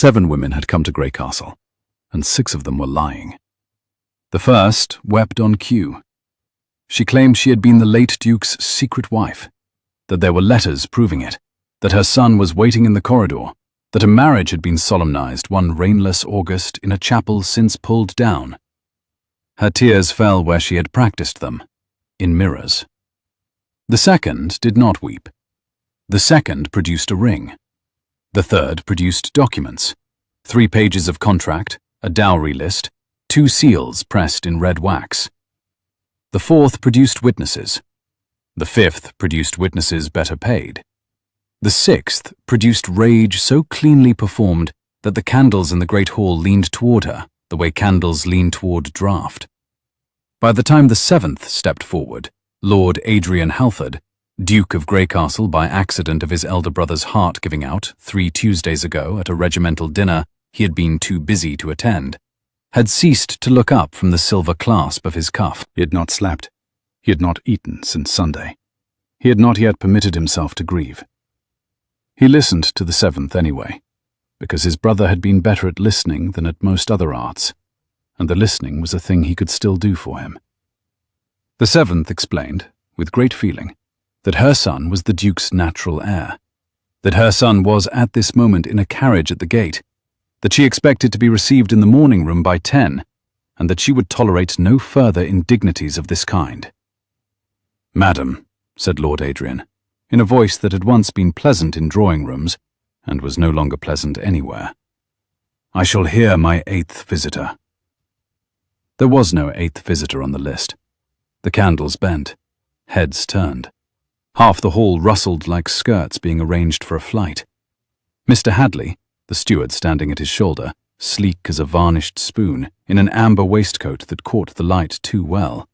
7 women had come to Grey Castle, and 6 of them were lying. The first wept on cue. She claimed she had been the late Duke's secret wife, that there were letters proving it, that her son was waiting in the corridor, that a marriage had been solemnized one rainless August in a chapel since pulled down. Her tears fell where she had practiced them, in mirrors. The second did not weep. The second produced a ring. The third produced documents, 3 pages of contract, a dowry list, 2 seals pressed in red wax. The fourth produced witnesses. The fifth produced witnesses better paid. The sixth produced rage so cleanly performed that the candles in the great hall leaned toward her, the way candles lean toward draught. By the time the 7th stepped forward, Lord Adrian Halford, Duke of Grey Castle by accident of his elder brother's heart giving out 3 Tuesdays ago at a regimental dinner he had been too busy to attend, had ceased to look up from the silver clasp of his cuff. He had not slept. He had not eaten since Sunday. He had not yet permitted himself to grieve. He listened to the 7th anyway, because his brother had been better at listening than at most other arts, and the listening was a thing he could still do for him. The 7th explained, with great feeling, that her son was the Duke's natural heir, that her son was at this moment in a carriage at the gate, that she expected to be received in the morning room by 10, and that she would tolerate no further indignities of this kind. "Madam," said Lord Adrian, in a voice that had once been pleasant in drawing-rooms, and was no longer pleasant anywhere, "I shall hear my 8th visitor." There was no 8th visitor on the list. The candles bent, heads turned. Half the hall rustled like skirts being arranged for a flight. Mr. Hadley, the steward standing at his shoulder, sleek as a varnished spoon, in an amber waistcoat that caught the light too well,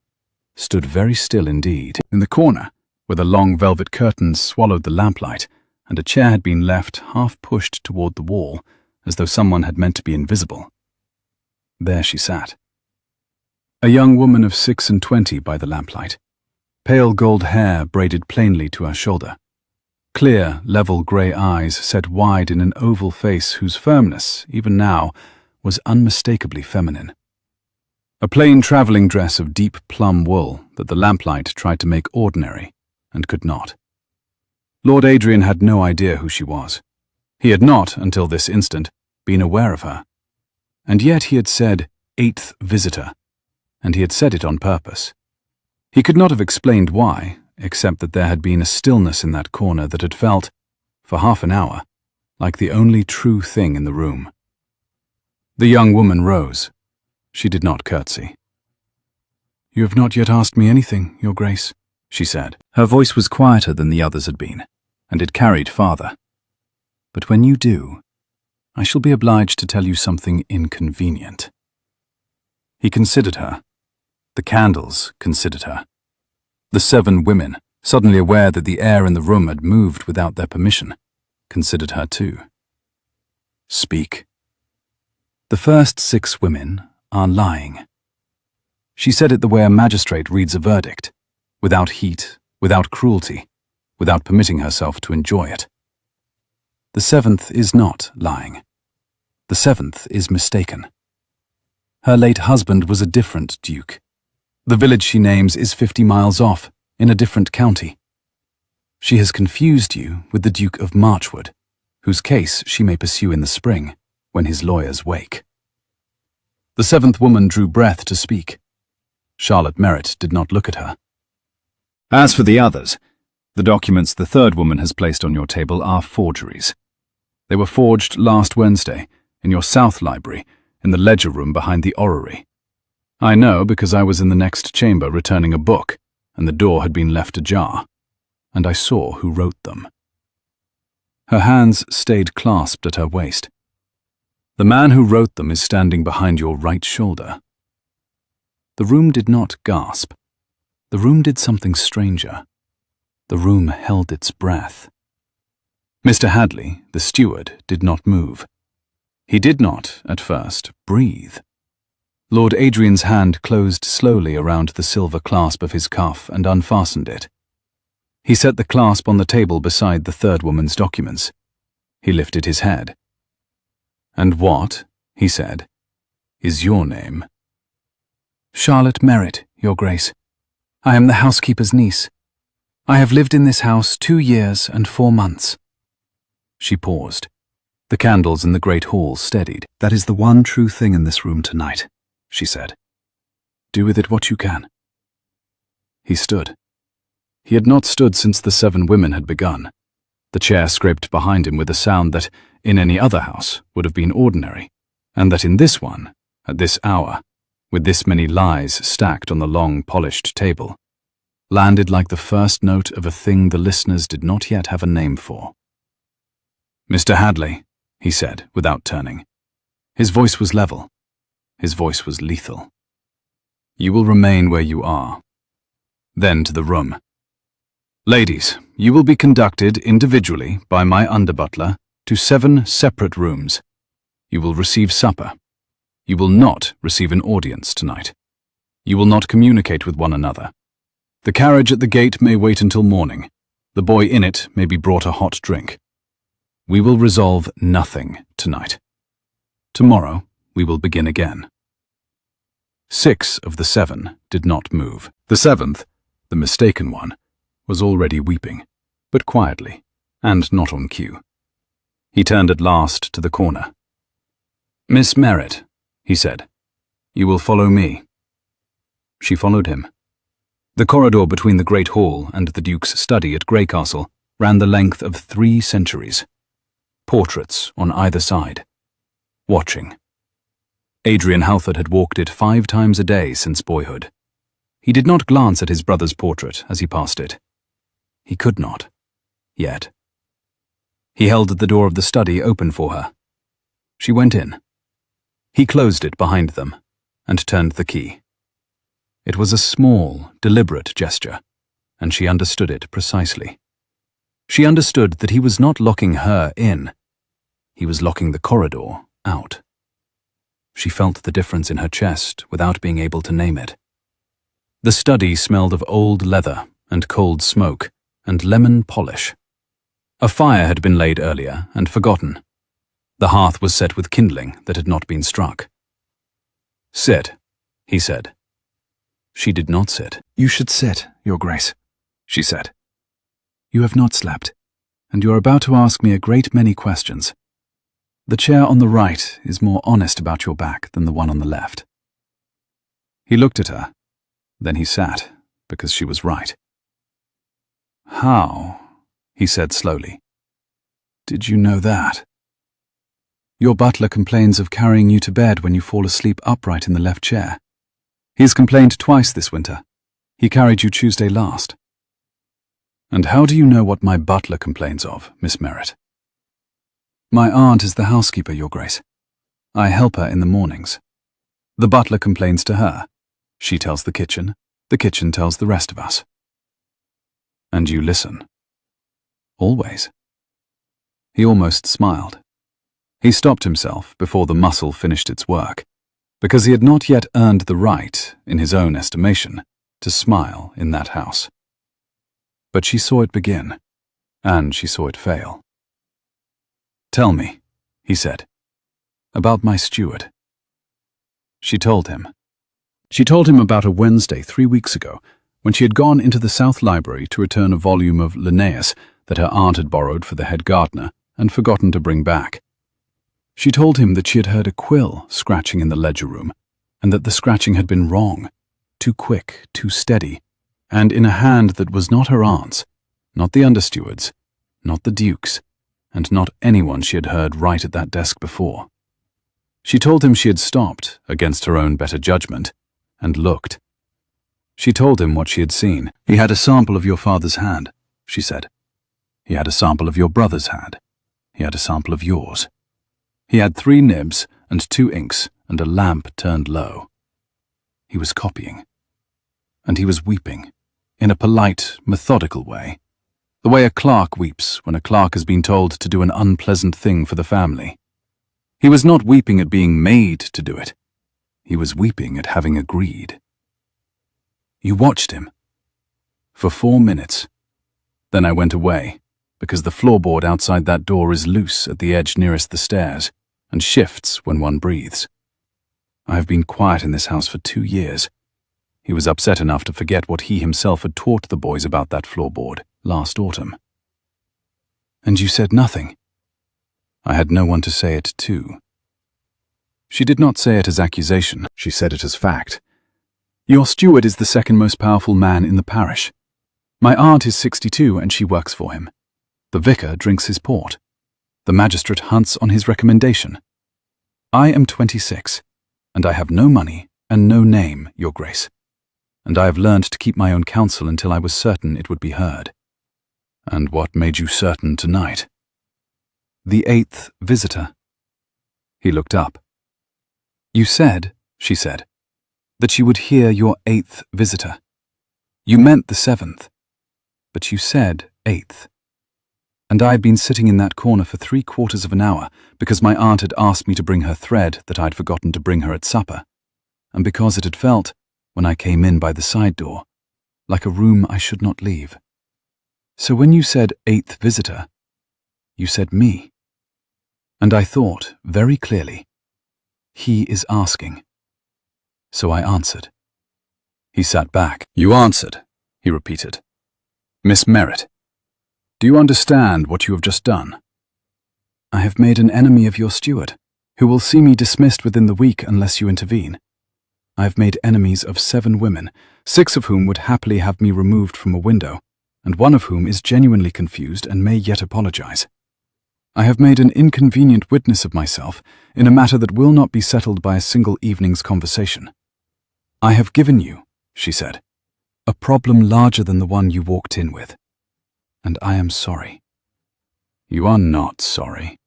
stood very still indeed. In the corner, where the long velvet curtains swallowed the lamplight, and a chair had been left half-pushed toward the wall, as though someone had meant to be invisible. There she sat. A young woman of 26 by the lamplight, pale gold hair braided plainly to her shoulder, clear, level grey eyes set wide in an oval face whose firmness, even now, was unmistakably feminine. A plain travelling dress of deep plum wool that the lamplight tried to make ordinary, and could not. Lord Adrian had no idea who she was. He had not, until this instant, been aware of her. And yet he had said, 8th visitor, and he had said it on purpose. He could not have explained why, except that there had been a stillness in that corner that had felt, for half an hour, like the only true thing in the room. The young woman rose. She did not curtsy. "You have not yet asked me anything, Your Grace," she said. Her voice was quieter than the others had been, and it carried farther. "But when you do, I shall be obliged to tell you something inconvenient." He considered her. The candles considered her. The 7 women, suddenly aware that the air in the room had moved without their permission, considered her too. "Speak." "The first 6 women are lying." She said it the way a magistrate reads a verdict, without heat, without cruelty, without permitting herself to enjoy it. The 7th is not lying. The 7th is mistaken. Her late husband was a different duke. The village she names is 50 miles off, in a different county. She has confused you with the Duke of Marchwood, whose case she may pursue in the spring, when his lawyers wake. The 7th woman drew breath to speak. Charlotte Merritt did not look at her. "As for the others, the documents the 3rd woman has placed on your table are forgeries. They were forged last Wednesday, in your South Library, in the ledger room behind the orrery. I know because I was in the next chamber returning a book, and the door had been left ajar, and I saw who wrote them." Her hands stayed clasped at her waist. "The man who wrote them is standing behind your right shoulder." The room did not gasp. The room did something stranger. The room held its breath. Mr. Hadley, the steward, did not move. He did not, at first, breathe. Lord Adrian's hand closed slowly around the silver clasp of his cuff and unfastened it. He set the clasp on the table beside the 3rd woman's documents. He lifted his head. "And what," he said, "is your name?" "Charlotte Merritt, Your Grace. I am the housekeeper's niece. I have lived in this house 2 years and 4 months. She paused. The candles in the great hall steadied. "That is the one true thing in this room tonight," she said. "Do with it what you can." He stood. He had not stood since the 7 women had begun. The chair scraped behind him with a sound that, in any other house, would have been ordinary, and that in this one, at this hour, with this many lies stacked on the long, polished table, landed like the first note of a thing the listeners did not yet have a name for. "Mr. Hadley," he said, without turning. His voice was level. His voice was lethal. "You will remain where you are." Then to the room. "Ladies, you will be conducted individually by my underbutler to 7 separate rooms. You will receive supper. You will not receive an audience tonight. You will not communicate with one another. The carriage at the gate may wait until morning. The boy in it may be brought a hot drink. We will resolve nothing tonight. Tomorrow we will begin again." 6 of the 7 did not move. The 7th, the mistaken one, was already weeping, but quietly, and not on cue. He turned at last to the corner. "Miss Merritt," he said, "you will follow me." She followed him. The corridor between the great hall and the Duke's study at Greycastle ran the length of 3 centuries. Portraits on either side. Watching. Adrian Halford had walked it 5 times a day since boyhood. He did not glance at his brother's portrait as he passed it. He could not. Yet. He held the door of the study open for her. She went in. He closed it behind them and turned the key. It was a small, deliberate gesture, and she understood it precisely. She understood that he was not locking her in. He was locking the corridor out. She felt the difference in her chest without being able to name it. The study smelled of old leather and cold smoke and lemon polish. A fire had been laid earlier and forgotten. The hearth was set with kindling that had not been struck. "Sit," he said. She did not sit. "You should sit, Your Grace," she said. "You have not slept, and you are about to ask me a great many questions. The chair on the right is more honest about your back than the one on the left." He looked at her. Then he sat, because she was right. "How?" he said slowly. "Did you know that?" "Your butler complains of carrying you to bed when you fall asleep upright in the left chair. He has complained twice this winter. He carried you Tuesday last." "And how do you know what my butler complains of, Miss Merritt?" "My aunt is the housekeeper, Your Grace. I help her in the mornings. The butler complains to her. She tells the kitchen tells the rest of us." "And you listen?" "Always." He almost smiled. He stopped himself before the muscle finished its work, because he had not yet earned the right, in his own estimation, to smile in that house. But she saw it begin, and she saw it fail. "Tell me," he said, "about my steward." She told him. She told him about a Wednesday 3 weeks ago, when she had gone into the South Library to return a volume of Linnaeus that her aunt had borrowed for the head gardener and forgotten to bring back. She told him that she had heard a quill scratching in the ledger room, and that the scratching had been wrong, too quick, too steady, and in a hand that was not her aunt's, not the understeward's, not the Duke's, and not anyone she had heard write at that desk before. She told him she had stopped, against her own better judgment, and looked. She told him what she had seen. "He had a sample of your father's hand," she said. "He had a sample of your brother's hand. He had a sample of yours. He had 3 nibs and 2 inks and a lamp turned low. He was copying. And he was weeping, in a polite, methodical way, the way a clerk weeps when a clerk has been told to do an unpleasant thing for the family. He was not weeping at being made to do it. He was weeping at having agreed. You watched him. For 4 minutes. Then I went away, because the floorboard outside that door is loose at the edge nearest the stairs, and shifts when one breathes. I have been quiet in this house for 2 years. He was upset enough to forget what he himself had taught the boys about that floorboard last autumn. And you said nothing. I had no one to say it to. She did not say it as accusation, she said it as fact. Your steward is the second most powerful man in the parish. My aunt is 62 and she works for him. The vicar drinks his port. The magistrate hunts on his recommendation. I am 26, and I have no money and no name, Your Grace. And I have learned to keep my own counsel until I was certain it would be heard. And what made you certain tonight? The 8th visitor. He looked up. You said, she said, that you would hear your 8th visitor. You meant the 7th, but you said 8th. And I had been sitting in that corner for 3/4 of an hour because my aunt had asked me to bring her thread that I'd forgotten to bring her at supper, and because it had felt, when I came in by the side door, like a room I should not leave. So when you said 8th visitor, you said me. And I thought, very clearly, he is asking. So I answered. He sat back. You answered, he repeated. Miss Merritt, do you understand what you have just done? I have made an enemy of your steward, who will see me dismissed within the week unless you intervene. I have made enemies of 7 women, 6 of whom would happily have me removed from a window, and 1 of whom is genuinely confused and may yet apologize. I have made an inconvenient witness of myself in a matter that will not be settled by a single evening's conversation. I have given you, she said, a problem larger than the one you walked in with. And I am sorry. You are not sorry.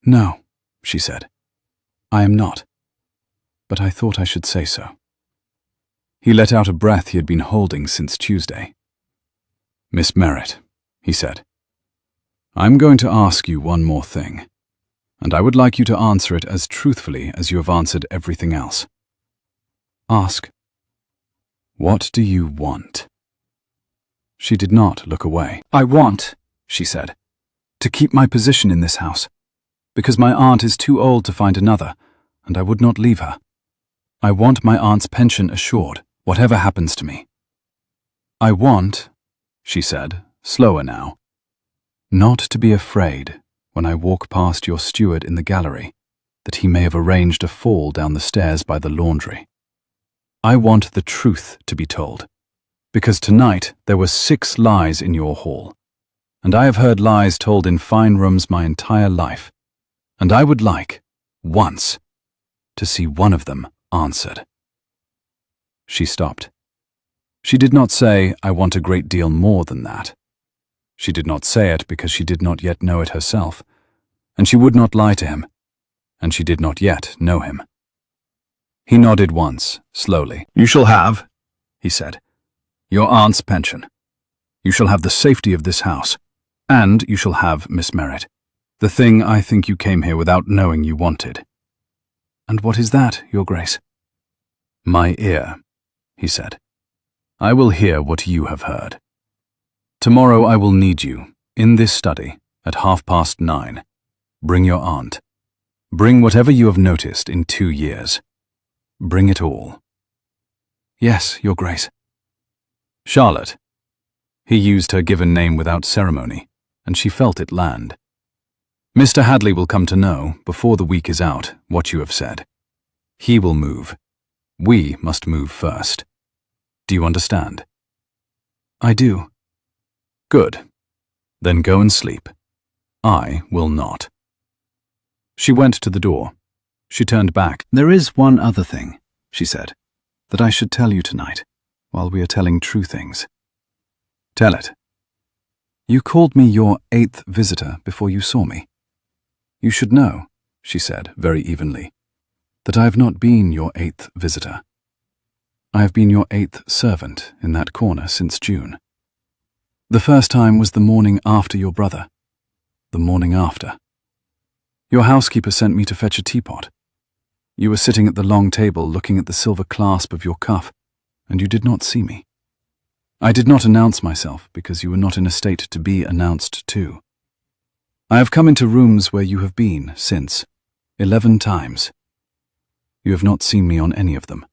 No, she said. I am not. But I thought I should say so. He let out a breath he had been holding since Tuesday. Miss Merritt, he said, I'm going to ask you one more thing, and I would like you to answer it as truthfully as you have answered everything else. Ask. What do you want? She did not look away. I want, she said, to keep my position in this house, because my aunt is too old to find another, and I would not leave her. I want my aunt's pension assured, whatever happens to me. I want, she said, slower now, not to be afraid when I walk past your steward in the gallery that he may have arranged a fall down the stairs by the laundry. I want the truth to be told, because tonight there were 6 lies in your hall, and I have heard lies told in fine rooms my entire life, and I would like, once, to see one of them answered. She stopped. She did not say, I want a great deal more than that. She did not say it because she did not yet know it herself, and she would not lie to him, and she did not yet know him. He nodded once, slowly. You shall have, he said, your aunt's pension. You shall have the safety of this house, and you shall have Miss Merritt, the thing I think you came here without knowing you wanted. And what is that, Your Grace? My ear, he said. I will hear what you have heard. Tomorrow I will need you, in this study, at 9:30. Bring your aunt. Bring whatever you have noticed in 2 years. Bring it all. Yes, Your Grace. Charlotte. He used her given name without ceremony, and she felt it land. Mr. Hadley will come to know, before the week is out, what you have said. He will move. We must move first. Do you understand? I do. Good. Then go and sleep. I will not. She went to the door. She turned back. There is one other thing, she said, that I should tell you tonight, while we are telling true things. Tell it. You called me your 8th visitor before you saw me. You should know, she said very evenly, that I have not been your 8th visitor. I have been your 8th servant in that corner since June. The first time was the morning after your brother. The morning after. Your housekeeper sent me to fetch a teapot. You were sitting at the long table looking at the silver clasp of your cuff, and you did not see me. I did not announce myself because you were not in a state to be announced to. I have come into rooms where you have been since, 11 times. You have not seen me on any of them.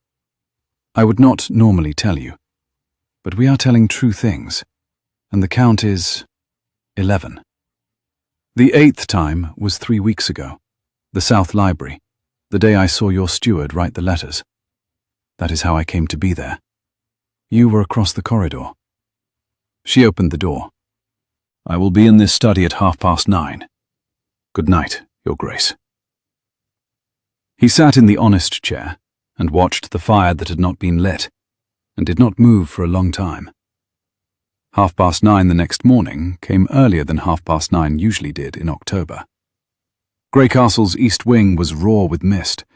I would not normally tell you, but we are telling true things, and the count is 11. The 8th time was 3 weeks ago, the South Library, the day I saw your steward write the letters. That is how I came to be there. You were across the corridor. She opened the door. I will be in this study at 9:30. Good night, Your Grace. He sat in the honest chair and watched the fire that had not been lit, and did not move for a long time. 9:30 the next morning came earlier than 9:30 usually did in October. Grey Castle's east wing was raw with mist.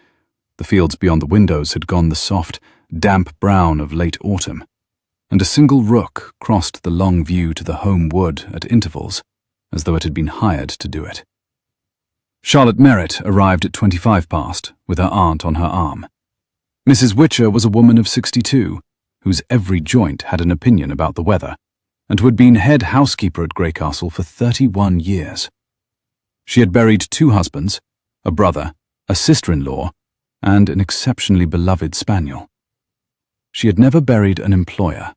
The fields beyond the windows had gone the soft, damp brown of late autumn, and a single rook crossed the long view to the home wood at intervals, as though it had been hired to do it. Charlotte Merritt arrived at 25 past, with her aunt on her arm. Mrs. Witcher was a woman of 62, whose every joint had an opinion about the weather, and who had been head housekeeper at Grey Castle for 31 years. She had buried 2 husbands, a brother, a sister-in-law, and an exceptionally beloved spaniel. She had never buried an employer,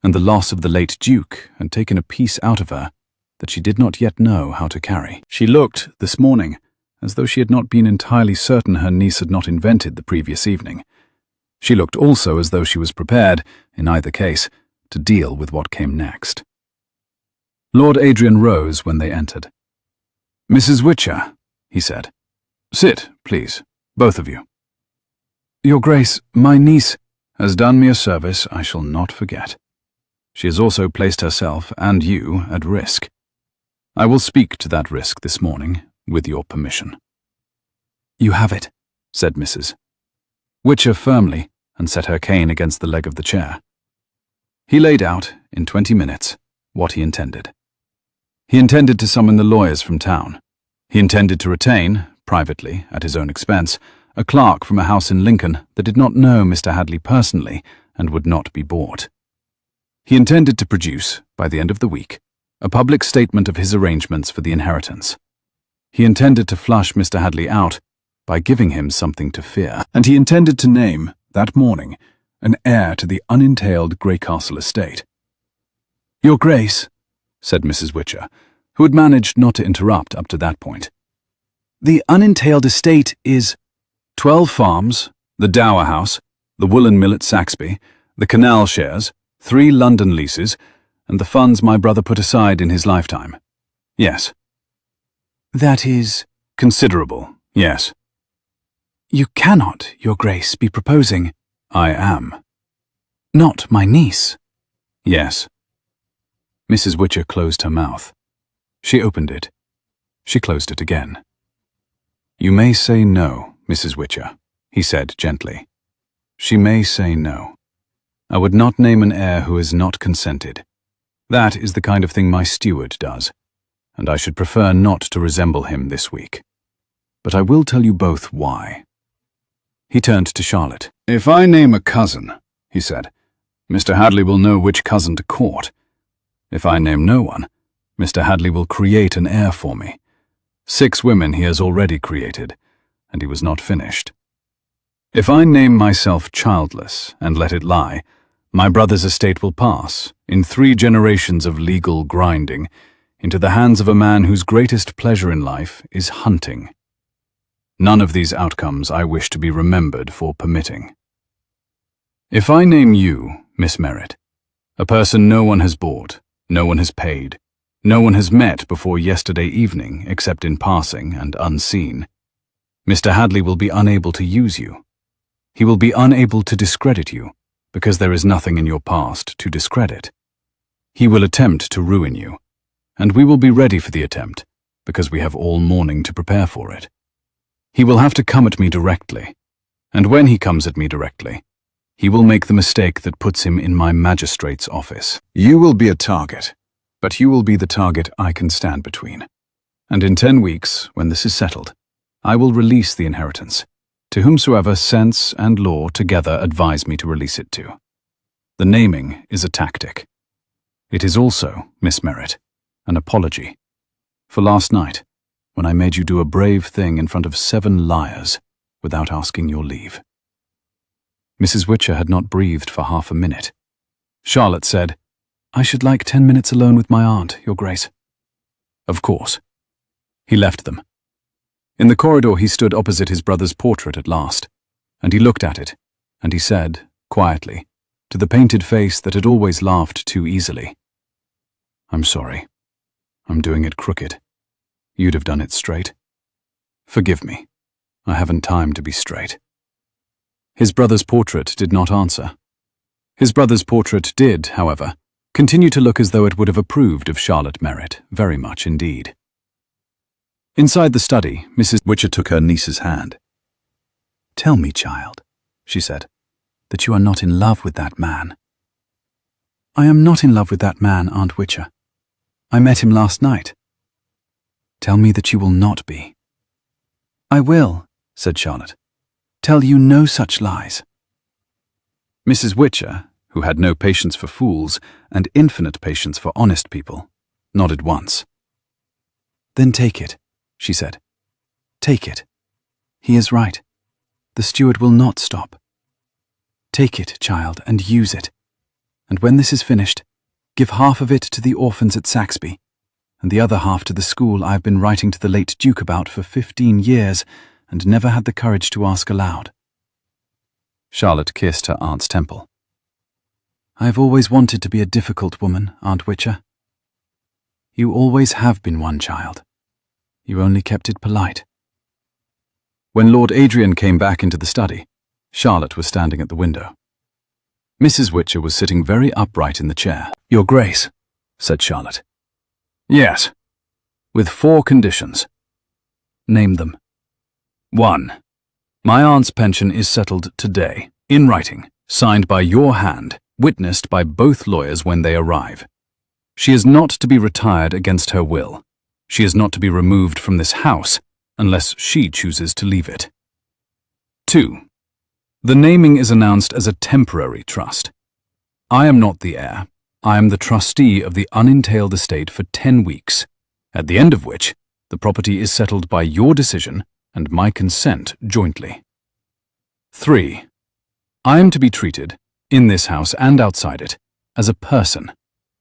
and the loss of the late Duke had taken a piece out of her that she did not yet know how to carry. She looked, this morning, as though she had not been entirely certain her niece had not invented the previous evening. She looked also as though she was prepared, in either case, to deal with what came next. Lord Adrian rose when they entered. "Mrs. Witcher," he said. "Sit, please, both of you. Your Grace, my niece has done me a service I shall not forget. She has also placed herself and you at risk. I will speak to that risk this morning, with your permission." "You have it," said Mrs. Witcher firmly, and set her cane against the leg of the chair. He laid out, in 20 minutes, what he intended. He intended to summon the lawyers from town. He intended to retain, privately, at his own expense, a clerk from a house in Lincoln that did not know Mr. Hadley personally and would not be bought. He intended to produce, by the end of the week, a public statement of his arrangements for the inheritance. He intended to flush Mr. Hadley out by giving him something to fear, and he intended to name, that morning, an heir to the unentailed Grey Castle estate. "Your Grace," said Mrs. Witcher, who had managed not to interrupt up to that point, "the unentailed estate is 12 farms, the Dower House, the woolen mill at Saxby, the canal shares, 3 London leases, and the funds my brother put aside in his lifetime. Yes." "That is considerable, yes." "You cannot, Your Grace, be proposing—" "I am." "Not my niece." "Yes." Mrs. Witcher closed her mouth. She opened it. She closed it again. "You may say no, Mrs. Witcher," he said gently. "She may say no. I would not name an heir who has not consented. That is the kind of thing my steward does, and I should prefer not to resemble him this week. But I will tell you both why." He turned to Charlotte. "If I name a cousin," he said, "Mr. Hadley will know which cousin to court. If I name no one, Mr. Hadley will create an heir for me. 6 women he has already created, and he was not finished. If I name myself childless and let it lie, my brother's estate will pass, in 3 generations of legal grinding, into the hands of a man whose greatest pleasure in life is hunting. None of these outcomes I wish to be remembered for permitting. If I name you, Miss Merritt, a person no one has bought, no one has paid, no one has met before yesterday evening except in passing and unseen, Mr. Hadley will be unable to use you. He will be unable to discredit you, because there is nothing in your past to discredit. He will attempt to ruin you, and we will be ready for the attempt, because we have all morning to prepare for it. He will have to come at me directly, and when he comes at me directly, he will make the mistake that puts him in my magistrate's office. You will be a target, but you will be the target I can stand between. And in 10 weeks, when this is settled, I will release the inheritance, to whomsoever sense and law together advise me to release it to. The naming is a tactic. It is also, Miss Merritt, an apology. For last night, when I made you do a brave thing in front of 7 liars without asking your leave." Mrs. Witcher had not breathed for half a minute. Charlotte said, "I should like 10 minutes alone with my aunt, Your Grace." Of course. He left them. In the corridor he stood opposite his brother's portrait at last, and he looked at it, and he said, quietly, to the painted face that had always laughed too easily, "I'm sorry. I'm doing it crooked. You'd have done it straight. Forgive me. I haven't time to be straight." His brother's portrait did not answer. His brother's portrait did, however, continue to look as though it would have approved of Charlotte Merritt, very much indeed. Inside the study, Mrs. Witcher took her niece's hand. "Tell me, child," she said, "that you are not in love with that man." "I am not in love with that man, Aunt Witcher. I met him last night." "Tell me that you will not be." "I will," said Charlotte. "Tell you no such lies." Mrs. Witcher, who had no patience for fools and infinite patience for honest people, nodded once. "Then take it," she said. "Take it. He is right. The steward will not stop. Take it, child, and use it. And when this is finished, give half of it to the orphans at Saxby, and the other half to the school I have been writing to the late Duke about for 15 years and never had the courage to ask aloud." Charlotte kissed her aunt's temple. "I have always wanted to be a difficult woman, Aunt Witcher." "You always have been one, child. You only kept it polite." When Lord Adrian came back into the study, Charlotte was standing at the window. Mrs. Witcher was sitting very upright in the chair. "Your Grace," said Charlotte. "Yes, with 4 conditions." "Name them." 1. My aunt's pension is settled today, in writing, signed by your hand, witnessed by both lawyers when they arrive. She is not to be retired against her will. She is not to be removed from this house unless she chooses to leave it. 2. The naming is announced as a temporary trust. I am not the heir. I am the trustee of the unentailed estate for 10 weeks, at the end of which the property is settled by your decision and my consent jointly. 3. I am to be treated, in this house and outside it, as a person,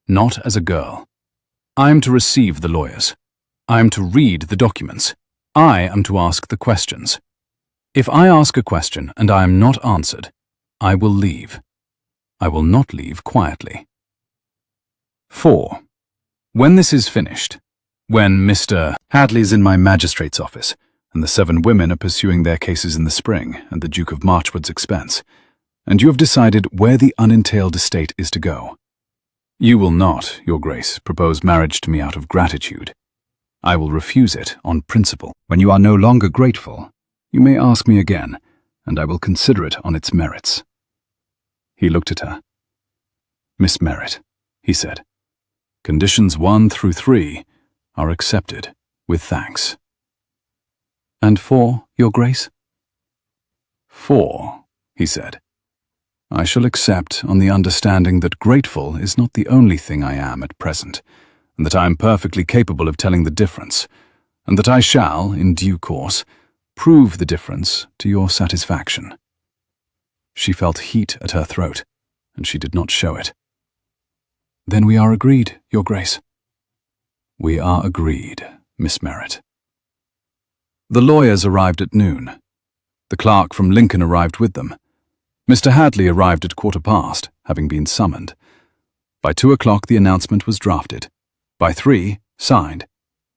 not as a girl. I am to receive the lawyers. I am to read the documents. I am to ask the questions. If I ask a question and I am not answered, I will leave. I will not leave quietly. 4. When this is finished, when Mr. Hadley is in my magistrate's office, and the 7 women are pursuing their cases in the spring at the Duke of Marchwood's expense, and you have decided where the unentailed estate is to go, you will not, Your Grace, propose marriage to me out of gratitude. I will refuse it on principle. When you are no longer grateful, you may ask me again, and I will consider it on its merits." He looked at her. "Miss Merritt," he said, "conditions 1 through 3 are accepted with thanks." "And 4, Your Grace?" 4, he said, "I shall accept on the understanding that grateful is not the only thing I am at present, and that I am perfectly capable of telling the difference, and that I shall, in due course, prove the difference to your satisfaction." She felt heat at her throat, and she did not show it. "Then we are agreed, Your Grace." "We are agreed, Miss Merritt." The lawyers arrived at noon. The clerk from Lincoln arrived with them. Mr. Hadley arrived at 1:15, having been summoned. By 2 o'clock the announcement was drafted. By 3, signed.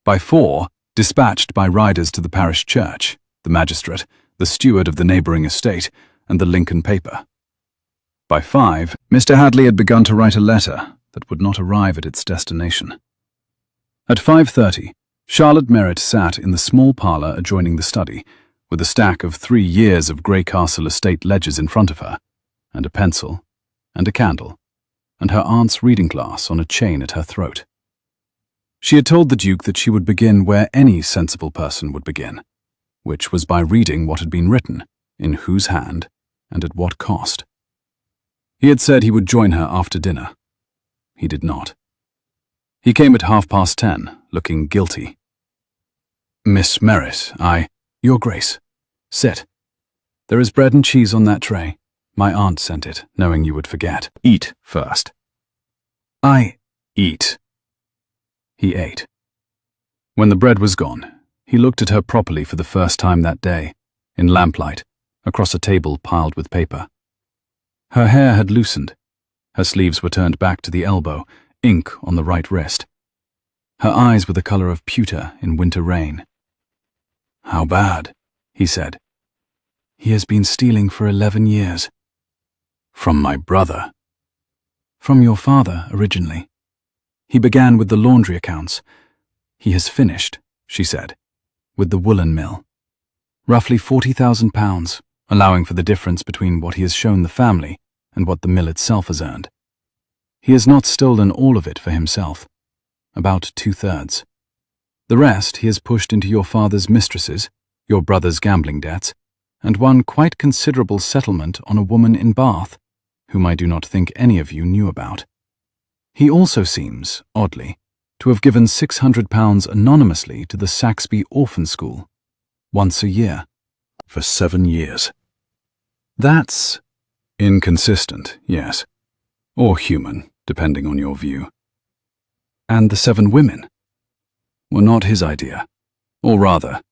By 4, dispatched by riders to the parish church, the magistrate, the steward of the neighbouring estate, and the Lincoln paper. By 5, Mr. Hadley had begun to write a letter that would not arrive at its destination. At 5:30, Charlotte Merritt sat in the small parlour adjoining the study, with a stack of 3 years of Grey Castle estate ledgers in front of her, and a pencil, and a candle, and her aunt's reading glass on a chain at her throat. She had told the Duke that she would begin where any sensible person would begin, which was by reading what had been written, in whose hand, and at what cost. He had said he would join her after dinner. He did not. He came at 10:30, looking guilty. Miss Merritt, Your Grace. Sit. There is bread and cheese on that tray. My aunt sent it, knowing you would forget. Eat first. I eat. He ate. When the bread was gone, he looked at her properly for the first time that day, in lamplight, across a table piled with paper. Her hair had loosened. Her sleeves were turned back to the elbow, ink on the right wrist. Her eyes were the color of pewter in winter rain. How bad? He said. He has been stealing for 11 years. From my brother. From your father, originally. He began with the laundry accounts. He has finished, she said, with the woolen mill. Roughly £40,000, allowing for the difference between what he has shown the family and what the mill itself has earned. He has not stolen all of it for himself, about 2/3. The rest he has pushed into your father's mistresses, your brother's gambling debts, and one quite considerable settlement on a woman in Bath, whom I do not think any of you knew about. He also seems, oddly, to have given £600 anonymously to the Saxby Orphan School, once a year. For 7 years. That's inconsistent, yes. Or human, depending on your view. And the 7 women were not his idea. Or rather,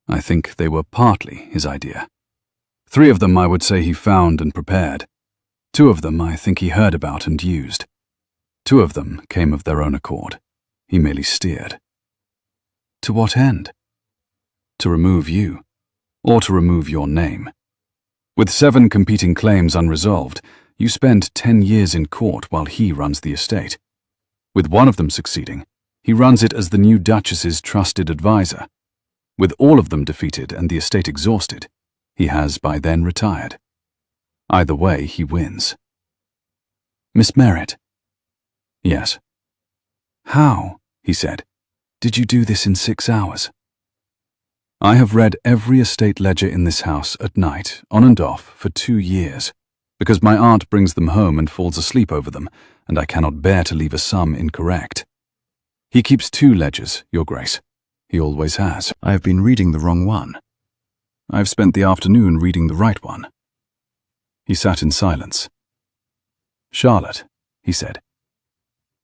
I think they were partly his idea. 3 of them I would say he found and prepared. 2 of them I think he heard about and used. 2 of them came of their own accord. He merely steered. To what end? To remove you, or to remove your name. With 7 competing claims unresolved, you spend 10 years in court while he runs the estate. With one of them succeeding, he runs it as the new Duchess's trusted advisor. With all of them defeated and the estate exhausted, he has by then retired. Either way, he wins. Miss Merritt? Yes. How, he said, did you do this in 6 hours? I have read every estate ledger in this house at night, on and off, for 2 years, because my aunt brings them home and falls asleep over them, and I cannot bear to leave a sum incorrect. He keeps 2 ledgers, Your Grace. He always has. I have been reading the wrong one. I have spent the afternoon reading the right one. He sat in silence. Charlotte, he said,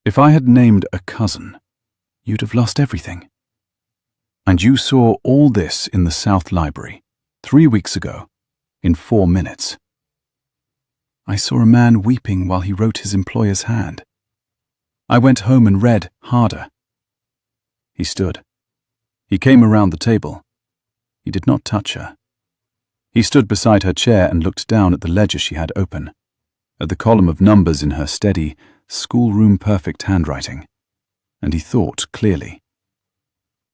if I had named a cousin, you'd have lost everything. And you saw all this in the South Library, 3 weeks ago, in 4 minutes. I saw a man weeping while he wrote his employer's hand. I went home and read harder. He stood. He came around the table. He did not touch her. He stood beside her chair and looked down at the ledger she had open, at the column of numbers in her steady, schoolroom-perfect handwriting, and he thought clearly.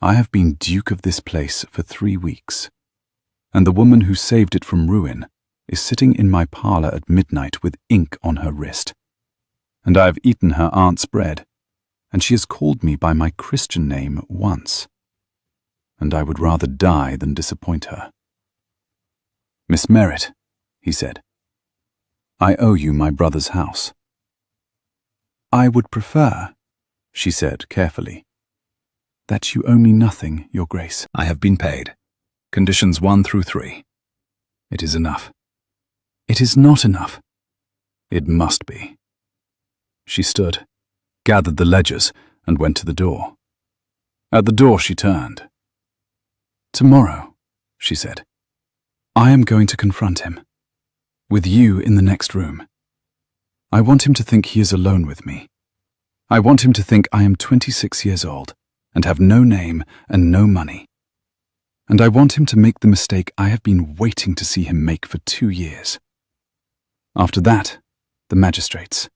I have been Duke of this place for 3 weeks, and the woman who saved it from ruin is sitting in my parlour at midnight with ink on her wrist. And I have eaten her aunt's bread, and she has called me by my Christian name once. And I would rather die than disappoint her. Miss Merritt, he said, I owe you my brother's house. I would prefer, she said carefully, that you owe me nothing, Your Grace. I have been paid. Conditions 1 through 3. It is enough. It is not enough. It must be. She stood, gathered the ledgers, and went to the door. At the door she turned. Tomorrow, she said, I am going to confront him. With you in the next room. I want him to think he is alone with me. I want him to think I am 26 years old, and have no name and no money. And I want him to make the mistake I have been waiting to see him make for 2 years. After that, the magistrates.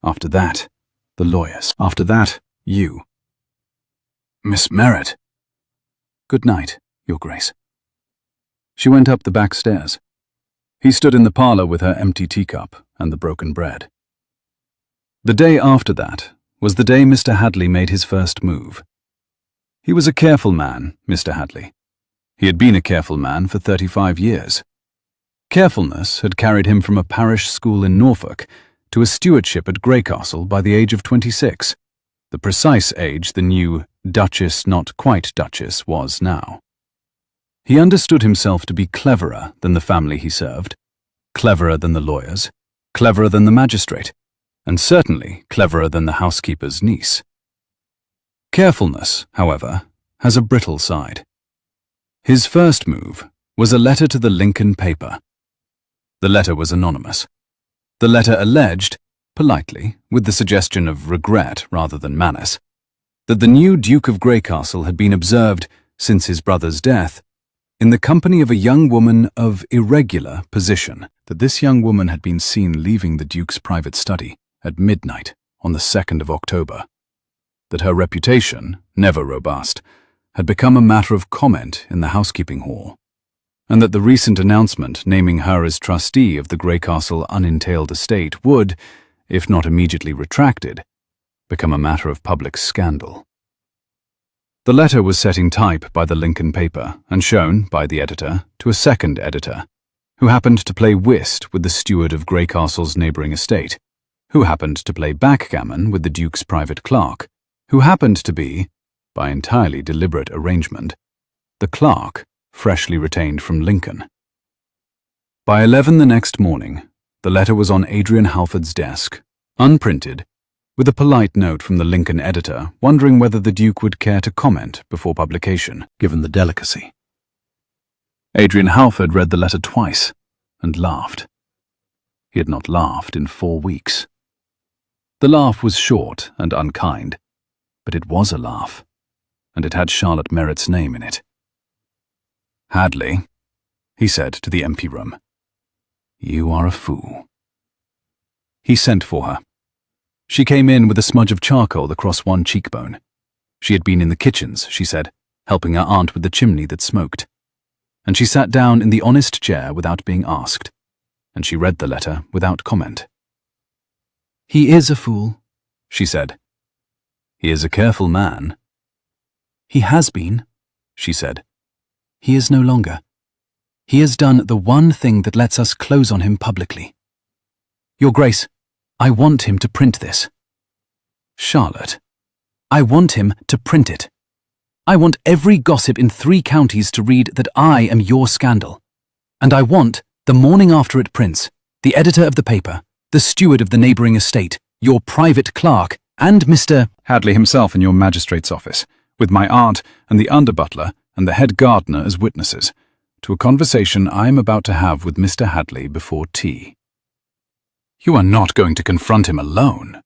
After that, the lawyers. After that, you. Miss Merritt. Good night, Your Grace. She went up the back stairs. He stood in the parlour with her empty teacup and the broken bread. The day after that was the day Mr. Hadley made his first move. He was a careful man, Mr. Hadley. He had been a careful man for 35 years. Carefulness had carried him from a parish school in Norfolk to a stewardship at Greycastle by the age of 26, the precise age the new Duchess not quite Duchess was now. He understood himself to be cleverer than the family he served, cleverer than the lawyers, cleverer than the magistrate, and certainly cleverer than the housekeeper's niece. Carefulness, however, has a brittle side. His first move was a letter to the Lincoln paper. The letter was anonymous. The letter alleged, politely, with the suggestion of regret rather than malice, that the new Duke of Greycastle had been observed, since his brother's death, in the company of a young woman of irregular position, That this young woman had been seen leaving the Duke's private study at midnight on the 2nd of October. That her reputation, never robust, had become a matter of comment in the housekeeping hall, and that the recent announcement naming her as trustee of the Greycastle unentailed estate would, if not immediately retracted, become a matter of public scandal. The letter was set in type by the Lincoln paper and shown, by the editor, to a second editor, who happened to play whist with the steward of Greycastle's neighbouring estate, who happened to play backgammon with the Duke's private clerk, who happened to be, by entirely deliberate arrangement, the clerk freshly retained from Lincoln. By 11 the next morning, the letter was on Adrian Halford's desk, unprinted, with a polite note from the Lincoln editor wondering whether the Duke would care to comment before publication, given the delicacy. Adrian Halford read the letter twice and laughed. He had not laughed in 4 weeks. The laugh was short and unkind, but it was a laugh, and it had Charlotte Merritt's name in it. "Hadley," he said to the empty room, "you are a fool." He sent for her. She came in with a smudge of charcoal across one cheekbone. She had been in the kitchens, she said, helping her aunt with the chimney that smoked. And she sat down in the honest chair without being asked, and she read the letter without comment. "He is a fool," she said. "He is a careful man." "He has been," she said. "He is no longer. He has done the one thing that lets us close on him publicly. Your Grace, I want him to print this." "Charlotte, I want him to print it. I want every gossip in 3 counties to read that I am your scandal. And I want, the morning after it prints, the editor of the paper, the steward of the neighbouring estate, your private clerk, and Mr. Hadley himself in your magistrate's office, with my aunt and the under-butler and the head gardener as witnesses, to a conversation I am about to have with Mr. Hadley before tea." "You are not going to confront him alone."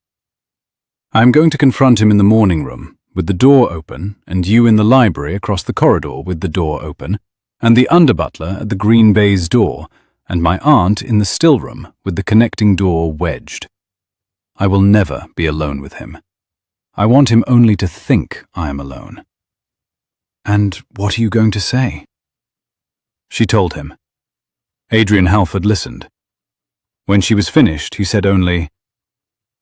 "I am going to confront him in the morning room, with the door open, and you in the library across the corridor with the door open, and the under-butler at the green baize door, and my aunt in the still room with the connecting door wedged. I will never be alone with him. I want him only to think I am alone." "And what are you going to say?" She told him. Adrian Halford listened. When she was finished, he said only,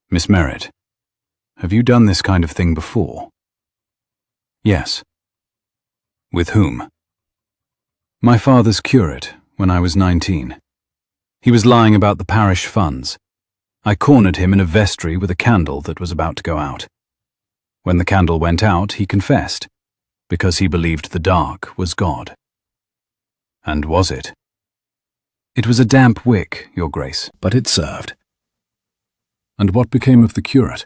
"Miss Merritt, have you done this kind of thing before?" "Yes." "With whom?" "My father's curate, when I was 19. He was lying about the parish funds. I cornered him in a vestry with a candle that was about to go out. When the candle went out, he confessed, because he believed the dark was God." "And was it?" "It was a damp wick, Your Grace, but it served." "And what became of the curate?"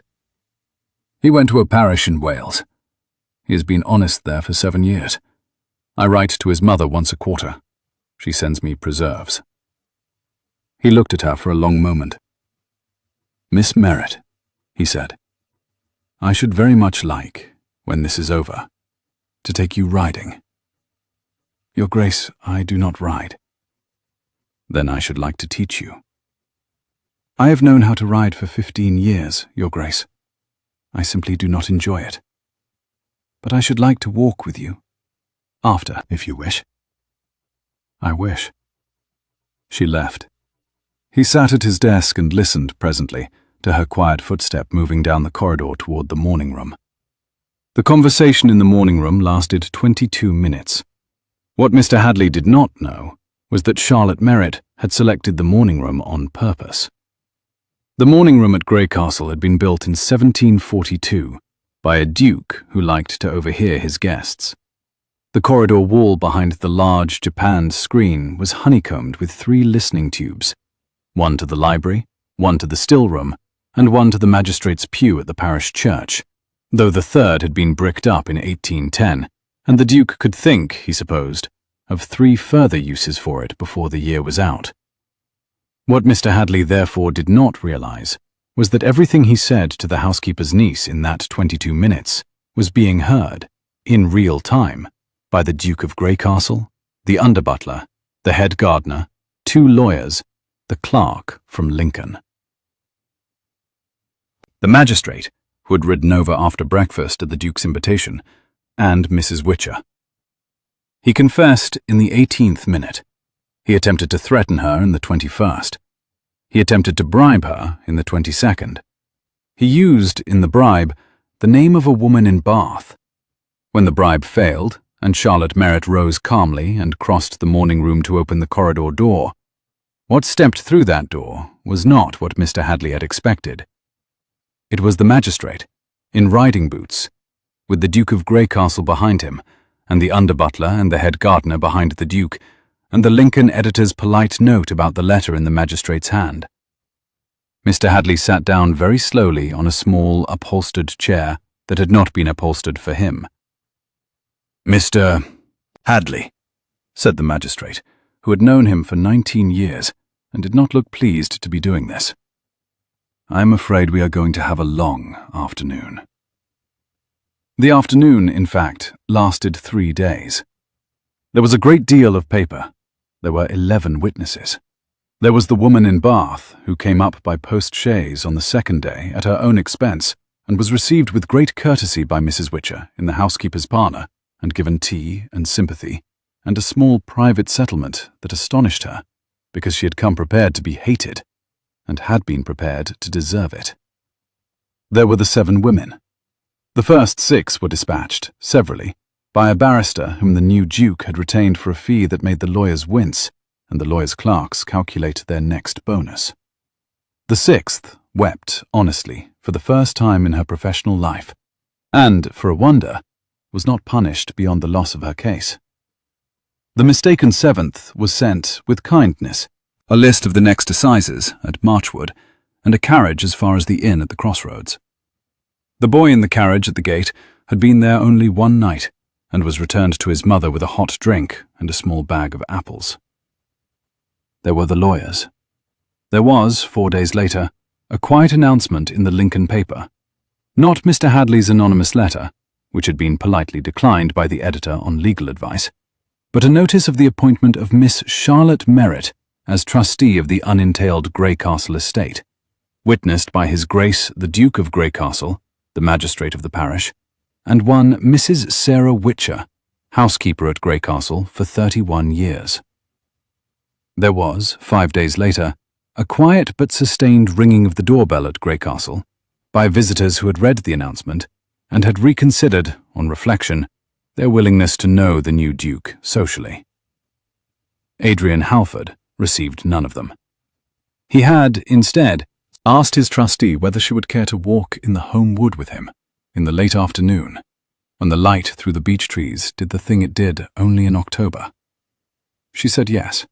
"He went to a parish in Wales. He has been honest there for 7 years. I write to his mother once a quarter. She sends me preserves." He looked at her for a long moment. "Miss Merritt," he said, "I should very much like, when this is over, to take you riding." "Your Grace, I do not ride." "Then I should like to teach you." "I have known how to ride for 15 years, Your Grace. I simply do not enjoy it. But I should like to walk with you. After, if you wish." "I wish." She left. He sat at his desk and listened presently to her quiet footstep moving down the corridor toward the morning room. The conversation in the morning room lasted 22 minutes. What Mr. Hadley did not know was that Charlotte Merritt had selected the morning room on purpose. The morning room at Greycastle had been built in 1742 by a duke who liked to overhear his guests. The corridor wall behind the large japanned screen was honeycombed with 3 listening tubes, one to the library, one to the still room, and one to the magistrate's pew at the parish church, though the third had been bricked up in 1810, and the Duke could think, he supposed, of 3 further uses for it before the year was out. What Mr. Hadley therefore did not realize was that everything he said to the housekeeper's niece in that 22 minutes was being heard, in real time, by the Duke of Greycastle, the under-butler, the head gardener, 2 lawyers, the clerk from Lincoln. The magistrate, who had ridden over after breakfast at the Duke's invitation, and Mrs. Witcher. He confessed in the 18th minute. He attempted to threaten her in the 21st. He attempted to bribe her in the 22nd. He used, in the bribe, the name of a woman in Bath. When the bribe failed, and Charlotte Merritt rose calmly and crossed the morning room to open the corridor door, what stepped through that door was not what Mr. Hadley had expected. It was the magistrate, in riding boots, with the Duke of Greycastle behind him, and the under-butler and the head gardener behind the Duke, and the Lincoln editor's polite note about the letter in the magistrate's hand. Mr. Hadley sat down very slowly on a small, upholstered chair that had not been upholstered for him. "Mr. Hadley," said the magistrate, who had known him for 19 years and did not look pleased to be doing this. "I am afraid we are going to have a long afternoon." The afternoon, in fact, lasted 3 days. There was a great deal of paper. There were 11 witnesses. There was the woman in Bath, who came up by post-chaise on the 2nd day at her own expense and was received with great courtesy by Mrs. Witcher in the housekeeper's parlour and given tea and sympathy and a small private settlement that astonished her because she had come prepared to be hated and had been prepared to deserve it. There were the 7 women. The first 6 were dispatched, severally, by a barrister whom the new Duke had retained for a fee that made the lawyers wince and the lawyers' clerks calculate their next bonus. The 6th wept honestly for the first time in her professional life, and, for a wonder, was not punished beyond the loss of her case. The mistaken 7th was sent, with kindness, a list of the next assizes at Marchwood, and a carriage as far as the inn at the crossroads. The boy in the carriage at the gate had been there only 1 night, and was returned to his mother with a hot drink and a small bag of apples. There were the lawyers. There was, 4 days later, a quiet announcement in the Lincoln paper. Not Mr. Hadley's anonymous letter, which had been politely declined by the editor on legal advice, but a notice of the appointment of Miss Charlotte Merritt as trustee of the unentailed Greycastle estate, witnessed by His Grace the Duke of Greycastle, the magistrate of the parish, and one Mrs. Sarah Witcher, housekeeper at Greycastle for 31 years. There was, 5 days later, a quiet but sustained ringing of the doorbell at Greycastle by visitors who had read the announcement and had reconsidered, on reflection, their willingness to know the new Duke socially. Adrian Halford received none of them. He had, instead, asked his trustee whether she would care to walk in the home wood with him in the late afternoon, when the light through the beech trees did the thing it did only in October. She said yes.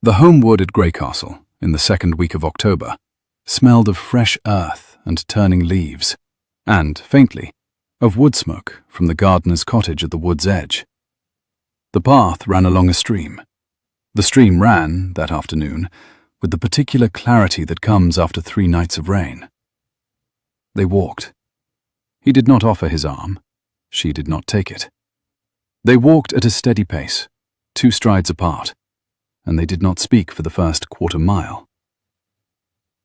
The home wood at Greycastle, in the 2nd week of October, smelled of fresh earth and turning leaves, and, faintly, of wood smoke from the gardener's cottage at the wood's edge. The path ran along a stream. The stream ran, that afternoon, with the particular clarity that comes after 3 nights of rain. They walked. He did not offer his arm. She did not take it. They walked at a steady pace, 2 strides apart, and they did not speak for the first quarter mile.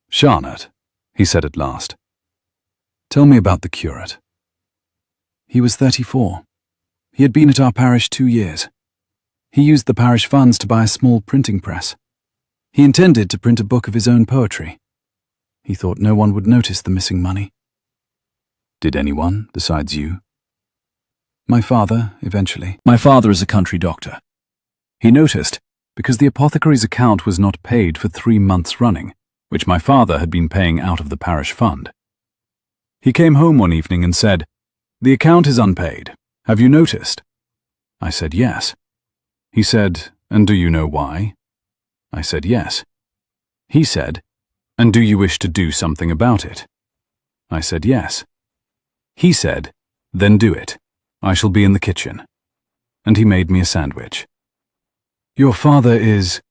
"Charlotte," he said at last, "tell me about the curate." He was 34. He had been at our parish 2 years. He used the parish funds to buy a small printing press. He intended to print a book of his own poetry. He thought no one would notice the missing money. Did anyone, besides you? My father, eventually. My father is a country doctor. He noticed, because the apothecary's account was not paid for 3 months running, which my father had been paying out of the parish fund. He came home one evening and said, "The account is unpaid. Have you noticed?" I said yes. He said, "And do you know why?" I said yes. He said, "And do you wish to do something about it?" I said yes. He said, "Then do it. I shall be in the kitchen." And he made me a sandwich. "Your father is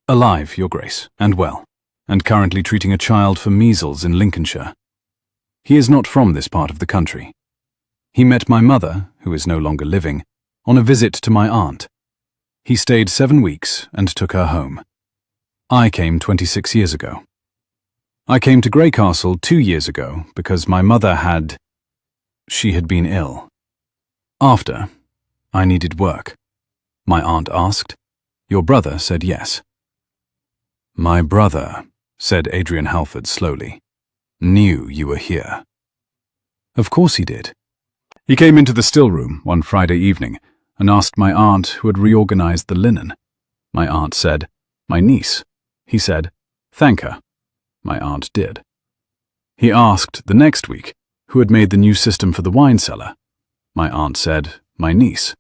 alive, Your Grace, and well, and currently treating a child for measles in Lincolnshire. He is not from this part of the country. He met my mother, who is no longer living, on a visit to my aunt. He stayed 7 weeks and took her home. I came 26 years ago. I came to Greycastle 2 years ago because my mother had been ill. After, I needed work. My aunt asked. Your brother said yes." "My brother," said Adrian Halford slowly, "knew you were here." "Of course he did. He came into the still room one Friday evening and asked my aunt who had reorganized the linen. My aunt said, 'My niece.' He said, 'Thank her.' My aunt did. He asked the next week who had made the new system for the wine cellar. My aunt said, 'My niece.'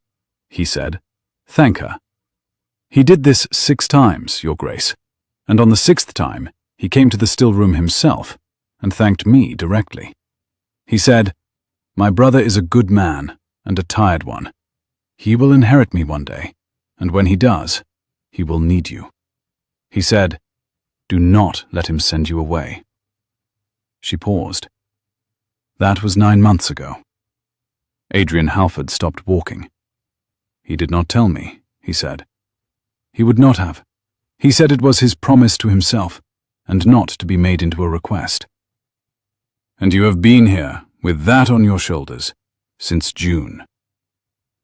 He said, 'Thank her.' He did this 6 times, Your Grace, and on the 6th time he came to the still room himself and thanked me directly. He said, 'My brother is a good man and a tired one. He will inherit me one day, and when he does, he will need you.' He said, 'Do not let him send you away.'" She paused. "That was 9 months ago." Adrian Halford stopped walking. "He did not tell me," he said. "He would not have. He said it was his promise to himself, and not to be made into a request." "And you have been here, with that on your shoulders, since June?"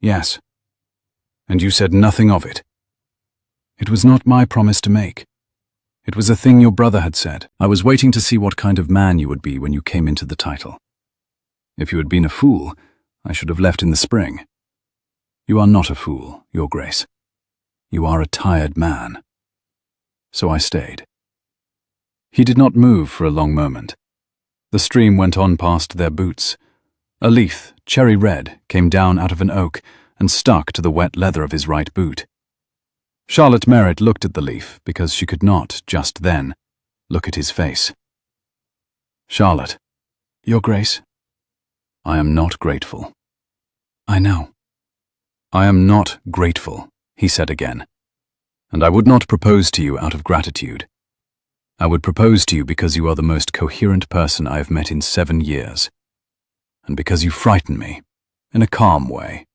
"Yes." "And you said nothing of it?" "It was not my promise to make. It was a thing your brother had said. I was waiting to see what kind of man you would be when you came into the title. If you had been a fool, I should have left in the spring. You are not a fool, Your Grace. You are a tired man." So I stayed. He did not move for a long moment. The stream went on past their boots. A leaf, cherry red, came down out of an oak and stuck to the wet leather of his right boot. Charlotte Merritt looked at the leaf because she could not, just then, look at his face. "Charlotte." "Your Grace." "I am not grateful." "I know." "I am not grateful," he said again. "And I would not propose to you out of gratitude. I would propose to you because you are the most coherent person I have met in 7 years. And because you frighten me, in a calm way,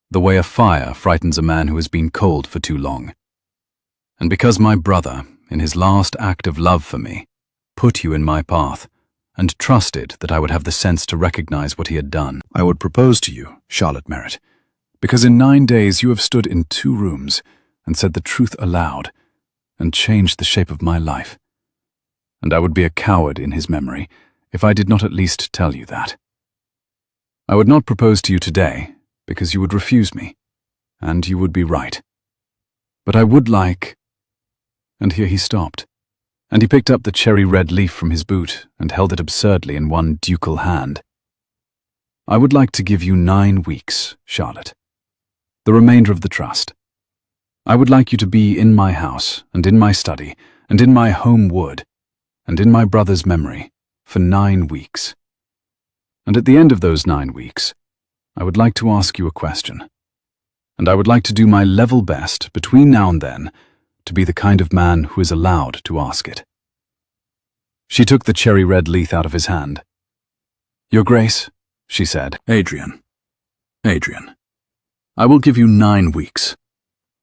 the way a fire frightens a man who has been cold for too long. And because my brother, in his last act of love for me, put you in my path, and trusted that I would have the sense to recognize what he had done. I would propose to you, Charlotte Merritt, because in 9 days you have stood in 2 rooms and said the truth aloud, and changed the shape of my life. And I would be a coward in his memory if I did not at least tell you that. I would not propose to you today, because you would refuse me, and you would be right. But I would like—" And here he stopped, and he picked up the cherry-red leaf from his boot and held it absurdly in one ducal hand. "I would like to give you 9 weeks, Charlotte. The remainder of the trust. I would like you to be in my house, and in my study, and in my home wood, and in my brother's memory, for 9 weeks. And at the end of those 9 weeks, I would like to ask you a question. And I would like to do my level best, between now and then, to be the kind of man who is allowed to ask it." She took the cherry-red leaf out of his hand. "Your Grace," she said. Adrian, I will give you 9 weeks.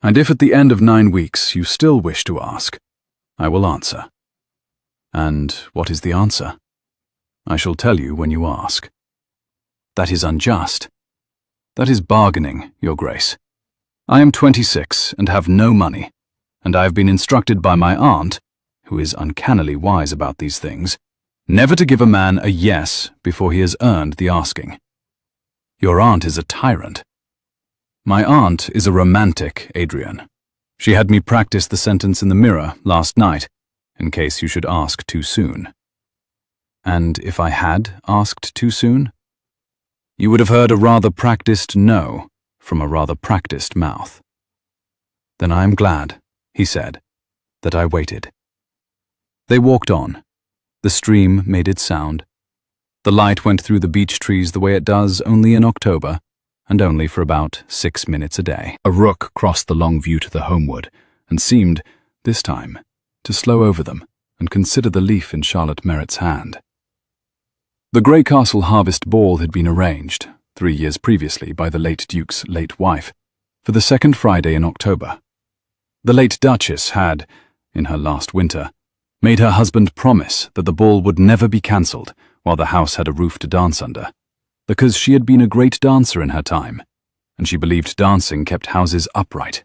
And if at the end of 9 weeks you still wish to ask, I will answer. And what is the answer? I shall tell you when you ask. That is unjust. That is bargaining, Your Grace. I am 26 and have no money, and I have been instructed by my aunt, who is uncannily wise about these things, never to give a man a yes before he has earned the asking. Your aunt is a tyrant. My aunt is a romantic, Adrian. She had me practice the sentence in the mirror last night, in case you should ask too soon. And if I had asked too soon? You would have heard a rather practiced no from a rather practiced mouth. Then I am glad, he said, that I waited. They walked on. The stream made its sound. The light went through the beech trees the way it does only in October, and only for about 6 minutes a day. A rook crossed the long view to the homeward, and seemed, this time, to slow over them and consider the leaf in Charlotte Merritt's hand. The Grey Castle Harvest Ball had been arranged, 3 years previously by the late Duke's late wife, for the second Friday in October. The late Duchess had, in her last winter, made her husband promise that the ball would never be cancelled while the house had a roof to dance under, because she had been a great dancer in her time, and she believed dancing kept houses upright.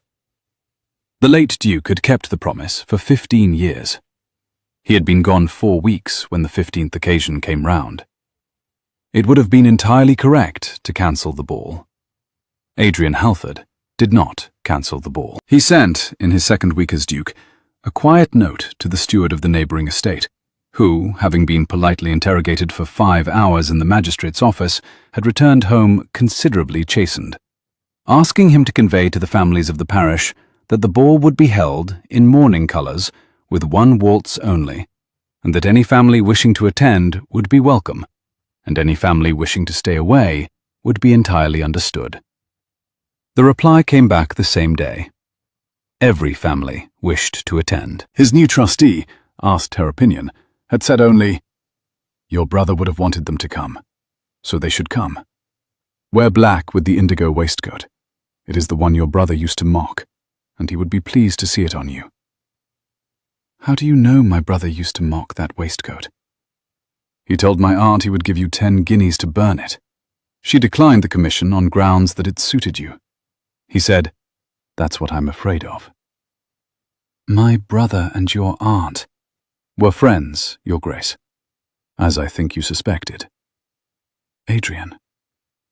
The late Duke had kept the promise for 15 years. He had been gone 4 weeks when the 15th occasion came round. It would have been entirely correct to cancel the ball. Adrian Halford did not cancel the ball. He sent, in his second week as Duke, a quiet note to the steward of the neighbouring estate, who, having been politely interrogated for 5 hours in the magistrate's office, had returned home considerably chastened, asking him to convey to the families of the parish that the ball would be held in mourning colours with 1 waltz only, and that any family wishing to attend would be welcome, and any family wishing to stay away would be entirely understood. The reply came back the same day. Every family wished to attend. His new trustee, asked her opinion, had said only, "Your brother would have wanted them to come, so they should come. Wear black with the indigo waistcoat. It is the one your brother used to mock, and he would be pleased to see it on you." "How do you know my brother used to mock that waistcoat?" "He told my aunt he would give you 10 guineas to burn it. She declined the commission on grounds that it suited you. He said, 'That's what I'm afraid of.'" "My brother and your aunt were friends, Your Grace, as I think you suspected." "Adrian."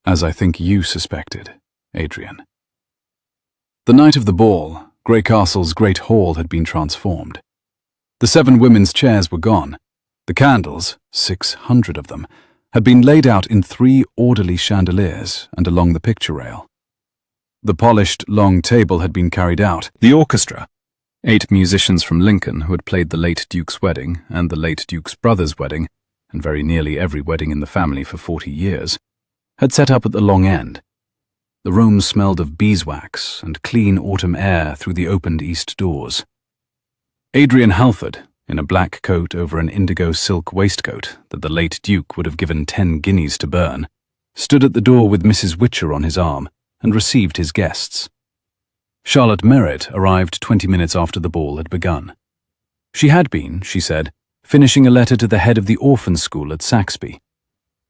"As I think you suspected, Adrian." The night of the ball, Grey Castle's great hall had been transformed. The 7 women's chairs were gone. The candles, 600 of them, had been laid out in 3 orderly chandeliers and along the picture rail. The polished, long table had been carried out. The orchestra, 8 musicians from Lincoln who had played the late Duke's wedding and the late Duke's brother's wedding, and very nearly every wedding in the family for 40 years, had set up at the long end. The room smelled of beeswax and clean autumn air through the opened east doors. Adrian Halford, in a black coat over an indigo silk waistcoat that the late Duke would have given 10 guineas to burn, stood at the door with Mrs. Witcher on his arm and received his guests. Charlotte Merritt arrived 20 minutes after the ball had begun. She had been, she said, finishing a letter to the head of the orphan school at Saxby.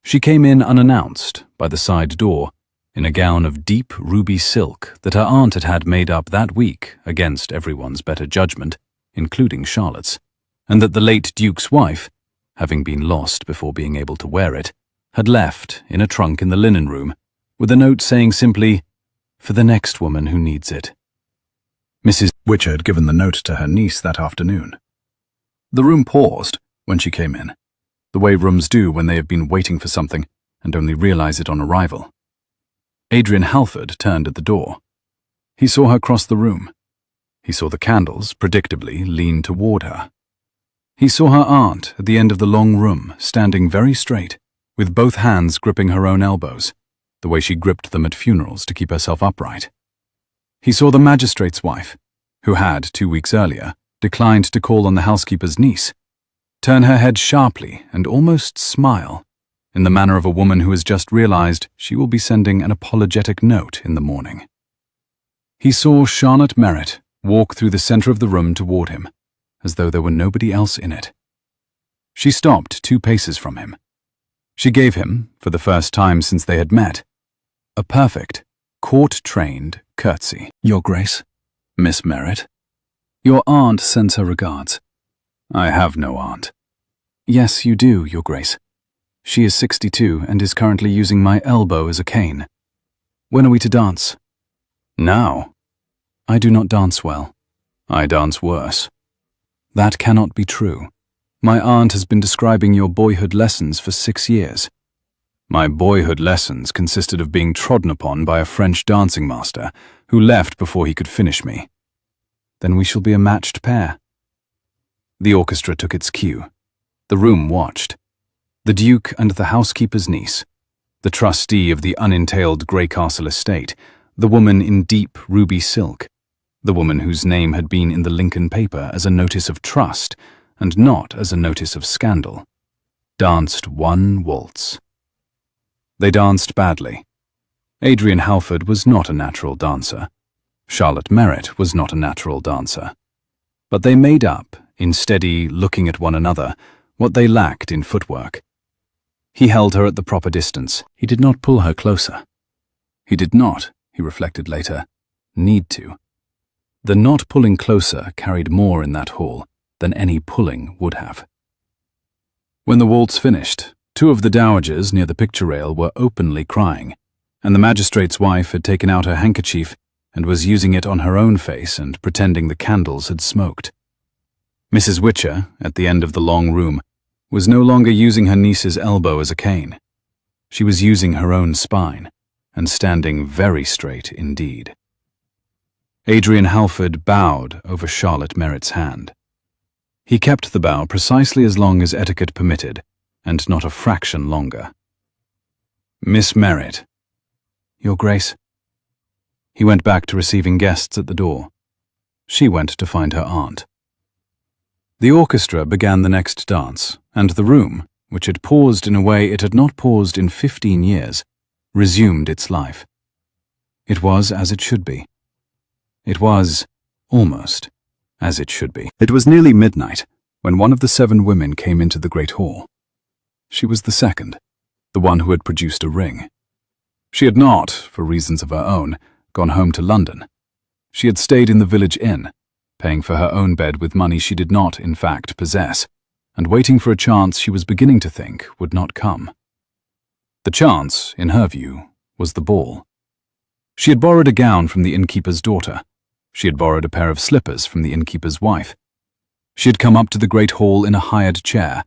She came in unannounced by the side door, in a gown of deep ruby silk that her aunt had had made up that week against everyone's better judgment, including Charlotte's, and that the late Duke's wife, having been lost before being able to wear it, had left in a trunk in the linen room, with a note saying simply, "For the next woman who needs it." Mrs. Witcher had given the note to her niece that afternoon. The room paused when she came in, the way rooms do when they have been waiting for something and only realize it on arrival. Adrian Halford turned at the door. He saw her cross the room. He saw the candles, predictably, lean toward her. He saw her aunt at the end of the long room, standing very straight, with both hands gripping her own elbows, the way she gripped them at funerals to keep herself upright. He saw the magistrate's wife, who had, 2 weeks earlier, declined to call on the housekeeper's niece, turn her head sharply and almost smile, in the manner of a woman who has just realized she will be sending an apologetic note in the morning. He saw Charlotte Merritt walk through the center of the room toward him, as though there were nobody else in it. She stopped 2 paces from him. She gave him, for the first time since they had met, a perfect, court-trained curtsy. "Your Grace, Miss Merritt. Your aunt sends her regards." "I have no aunt." "Yes, you do, Your Grace. She is 62 and is currently using my elbow as a cane. When are we to dance?" "Now." "I do not dance well." "I dance worse." "That cannot be true." My aunt has been describing your boyhood lessons for 6 years. My boyhood lessons consisted of being trodden upon by a French dancing master who left before he could finish me. Then we shall be a matched pair. The orchestra took its cue. The room watched. The Duke and the housekeeper's niece, the trustee of the unentailed Greycastle estate, the woman in deep ruby silk, the woman whose name had been in the Lincoln paper as a notice of trust and not as a notice of scandal, danced one waltz. They danced badly. Adrian Halford was not a natural dancer. Charlotte Merritt was not a natural dancer. But they made up, in steady looking at one another, what they lacked in footwork. He held her at the proper distance. He did not pull her closer. He did not, he reflected later, need to. The not pulling closer carried more in that hall than any pulling would have. When the waltz finished, 2 of the dowagers near the picture rail were openly crying, and the magistrate's wife had taken out her handkerchief and was using it on her own face and pretending the candles had smoked. Mrs. Witcher, at the end of the long room, was no longer using her niece's elbow as a cane. She was using her own spine, and standing very straight indeed. Adrian Halford bowed over Charlotte Merritt's hand. He kept the bow precisely as long as etiquette permitted, and not a fraction longer. Miss Merritt. Your Grace. He went back to receiving guests at the door. She went to find her aunt. The orchestra began the next dance, and the room, which had paused in a way it had not paused in 15 years, resumed its life. It was as it should be. It was, almost, as it should be. It was nearly midnight when one of the 7 women came into the great hall. She was the second, the one who had produced a ring. She had not, for reasons of her own, gone home to London. She had stayed in the village inn, paying for her own bed with money she did not, in fact, possess, and waiting for a chance she was beginning to think would not come. The chance, in her view, was the ball. She had borrowed a gown from the innkeeper's daughter. She had borrowed a pair of slippers from the innkeeper's wife. She had come up to the great hall in a hired chair,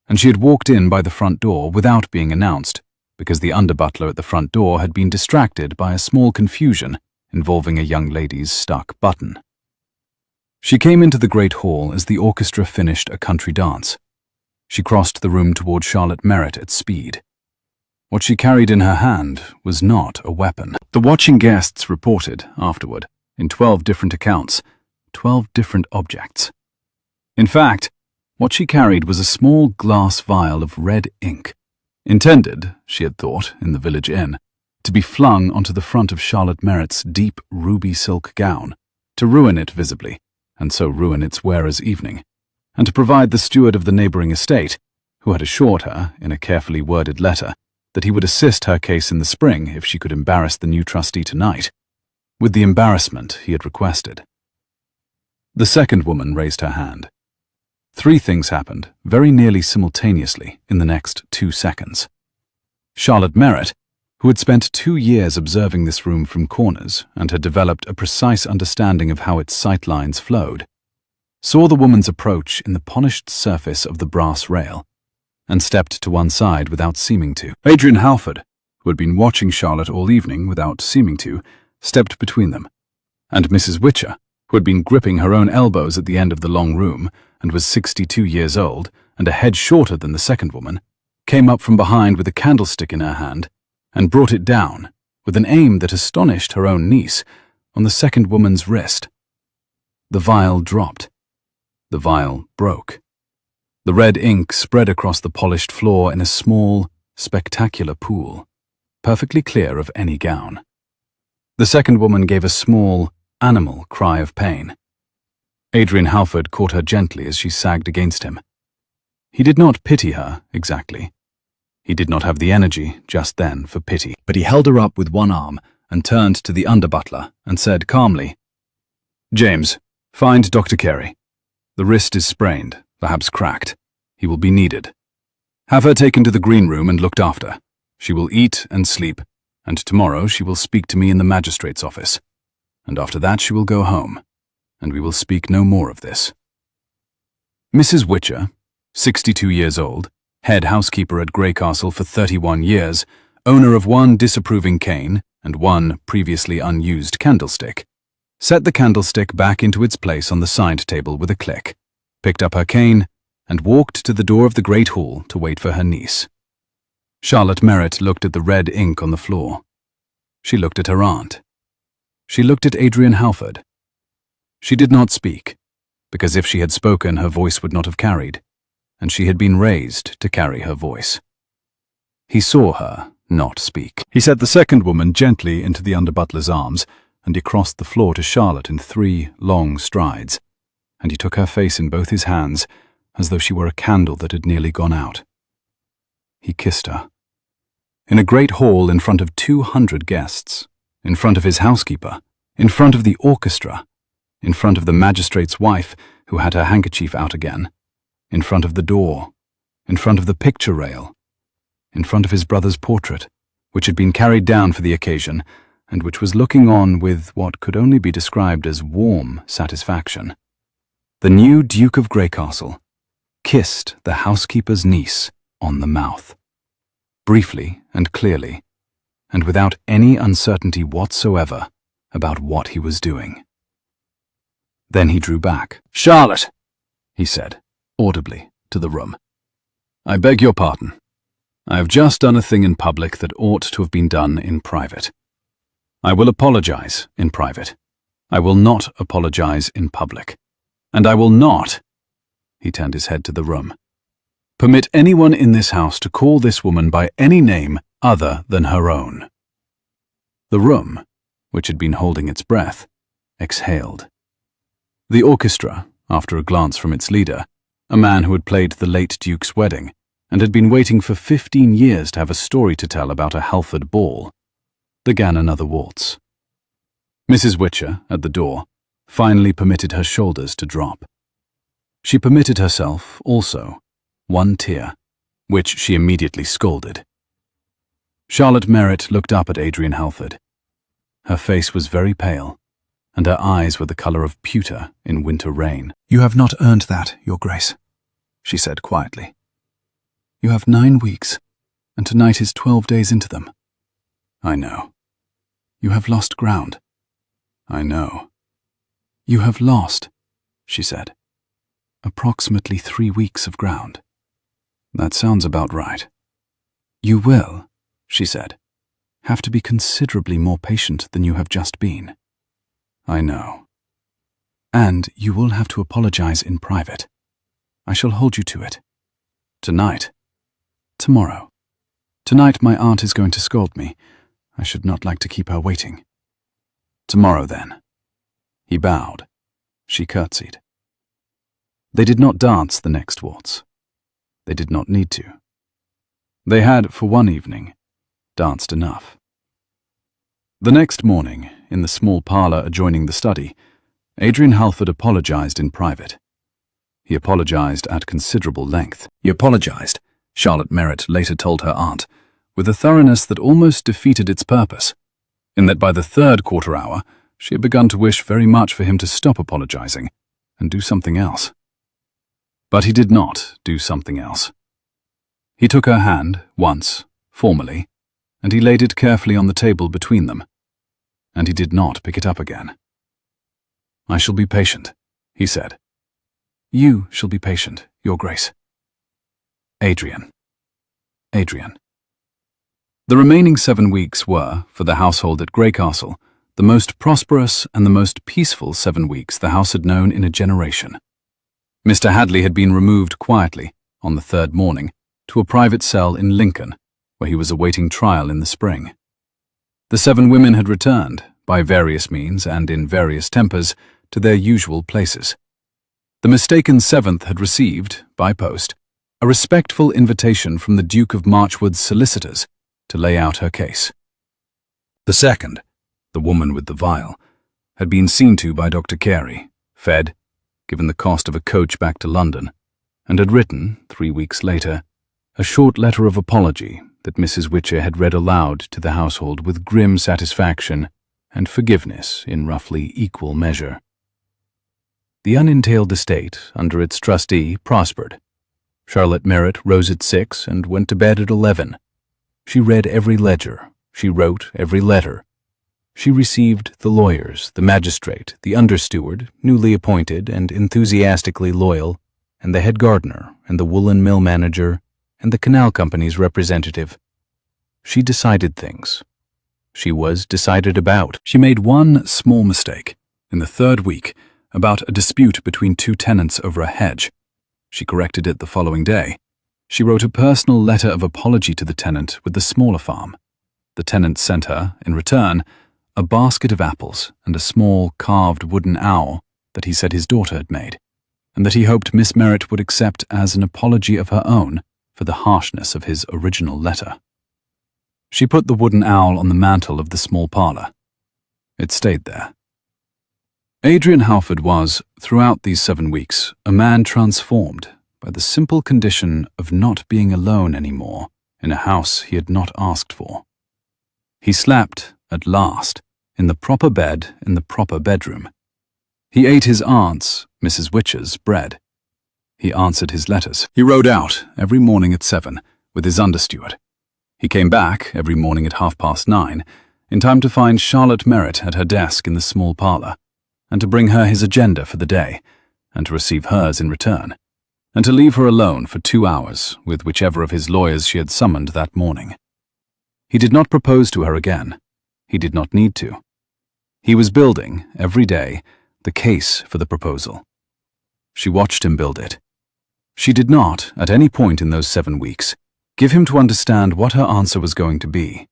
and she had walked in by the front door without being announced, because the under-butler at the front door had been distracted by a small confusion involving a young lady's stuck button. She came into the great hall as the orchestra finished a country dance. She crossed the room toward Charlotte Merritt at speed. What she carried in her hand was not a weapon. The watching guests reported, afterward, in 12 different accounts, 12 different objects. In fact, what she carried was a small glass vial of red ink, intended, she had thought, in the village inn, to be flung onto the front of Charlotte Merritt's deep ruby silk gown, to ruin it visibly, and so ruin its wearer's evening, and to provide the steward of the neighbouring estate, who had assured her, in a carefully worded letter, that he would assist her case in the spring if she could embarrass the new trustee tonight, with the embarrassment he had requested. The second woman raised her hand. 3 things happened, very nearly simultaneously, in the next 2 seconds. Charlotte Merritt, who had spent 2 years observing this room from corners and had developed a precise understanding of how its sight lines flowed, saw the woman's approach in the polished surface of the brass rail, and stepped to one side without seeming to. Adrian Halford, who had been watching Charlotte all evening without seeming to, stepped between them, and Mrs. Witcher, who had been gripping her own elbows at the end of the long room and was 62 years old and a head shorter than the second woman, came up from behind with a candlestick in her hand and brought it down, with an aim that astonished her own niece, on the second woman's wrist. The vial dropped. The vial broke. The red ink spread across the polished floor in a small, spectacular pool, perfectly clear of any gown. The second woman gave a small, animal cry of pain. Adrian Halford caught her gently as she sagged against him. He did not pity her, exactly. He did not have the energy, just then, for pity, but he held her up with one arm and turned to the under-butler and said calmly, "James, find Dr. Carey. The wrist is sprained, perhaps cracked. He will be needed. Have her taken to the green room and looked after. She will eat and sleep, and tomorrow she will speak to me in the magistrate's office. And after that she will go home, and we will speak no more of this." Mrs. Witcher, 62 years old, head housekeeper at Greycastle for 31 years, owner of one disapproving cane and one previously unused candlestick, set the candlestick back into its place on the side table with a click, picked up her cane, and walked to the door of the great hall to wait for her niece. Charlotte Merritt looked at the red ink on the floor. She looked at her aunt. She looked at Adrian Halford. She did not speak, because if she had spoken, her voice would not have carried, and she had been raised to carry her voice. He saw her not speak. He set the second woman gently into the under-butler's arms, and he crossed the floor to Charlotte in 3 long strides, and he took her face in both his hands, as though she were a candle that had nearly gone out. He kissed her. In a great hall in front of 200 guests, in front of his housekeeper, in front of the orchestra, in front of the magistrate's wife who had her handkerchief out again, in front of the door, in front of the picture rail, in front of his brother's portrait, which had been carried down for the occasion, and which was looking on with what could only be described as warm satisfaction. The new Duke of Greycastle kissed the housekeeper's niece on the mouth, briefly and clearly, and without any uncertainty whatsoever about what he was doing. Then he drew back. "Charlotte," he said, audibly, to the room. "I beg your pardon. I have just done a thing in public that ought to have been done in private. I will apologize in private. I will not apologize in public. And I will not," he turned his head to the room, "permit anyone in this house to call this woman by any name other than her own." The room, which had been holding its breath, exhaled. The orchestra, after a glance from its leader, a man who had played the late Duke's wedding, and had been waiting for 15 years to have a story to tell about a Halford ball, began another waltz. Mrs. Witcher, at the door, finally permitted her shoulders to drop. She permitted herself, also, one tear, which she immediately scalded. Charlotte Merritt looked up at Adrian Halford. Her face was very pale, and her eyes were the colour of pewter in winter rain. "You have not earned that, Your Grace," she said quietly. "You have 9 weeks, and tonight is 12 days into them." "I know." "You have lost ground." "I know." "You have lost," she said, "approximately 3 weeks of ground." "That sounds about right." "You will," she said, "have to be considerably more patient than you have just been." "I know." "And you will have to apologize in private. I shall hold you to it." "Tonight?" "Tomorrow. Tonight my aunt is going to scold me. I should not like to keep her waiting." "Tomorrow, then." He bowed. She curtsied. They did not dance the next waltz. They did not need to. They had, for one evening, danced enough. The next morning, in the small parlour adjoining the study, Adrian Halford apologized in private. He apologized at considerable length. He apologized, Charlotte Merritt later told her aunt, with a thoroughness that almost defeated its purpose, in that by the 3rd quarter hour she had begun to wish very much for him to stop apologizing and do something else. But he did not do something else. He took her hand, once, formally, and he laid it carefully on the table between them, and he did not pick it up again. "I shall be patient," he said. "You shall be patient, Your Grace." Adrian. Adrian. The remaining 7 weeks were, for the household at Greycastle, the most prosperous and the most peaceful 7 weeks the house had known in a generation. Mr. Hadley had been removed quietly, on the 3rd morning, to a private cell in Lincoln, where he was awaiting trial in the spring. The 7 women had returned, by various means and in various tempers, to their usual places. The mistaken 7th had received, by post, a respectful invitation from the Duke of Marchwood's solicitors to lay out her case. The 2nd, the woman with the vial, had been seen to by Dr. Carey, fed, given the cost of a coach back to London, and had written, 3 weeks later, a short letter of apology that Mrs. Witcher had read aloud to the household with grim satisfaction and forgiveness in roughly equal measure. The unentailed estate, under its trustee, prospered. Charlotte Merritt rose at 6 and went to bed at 11. She read every ledger. She wrote every letter. She received the lawyers, the magistrate, the understeward, newly appointed and enthusiastically loyal, and the head gardener, and the woolen mill manager, and the canal company's representative. She decided things. She was decided about. She made one small mistake in the 3rd week about a dispute between 2 tenants over a hedge. She corrected it the following day. She wrote a personal letter of apology to the tenant with the smaller farm. The tenant sent her, in return, a basket of apples and a small carved wooden owl that he said his daughter had made, and that he hoped Miss Merritt would accept as an apology of her own for the harshness of his original letter. She put the wooden owl on the mantel of the small parlour. It stayed there. Adrian Halford was, throughout these 7 weeks, a man transformed by the simple condition of not being alone anymore in a house he had not asked for. He slept, at last, in the proper bed in the proper bedroom. He ate his aunt's, Mrs. Witcher's, bread. He answered his letters. He rode out every morning at 7 with his understeward. He came back every morning at 9:30, in time to find Charlotte Merritt at her desk in the small parlour, and to bring her his agenda for the day, and to receive hers in return, and to leave her alone for 2 hours with whichever of his lawyers she had summoned that morning. He did not propose to her again. He did not need to. He was building, every day, the case for the proposal. She watched him build it. She did not, at any point in those 7 weeks, give him to understand what her answer was going to be.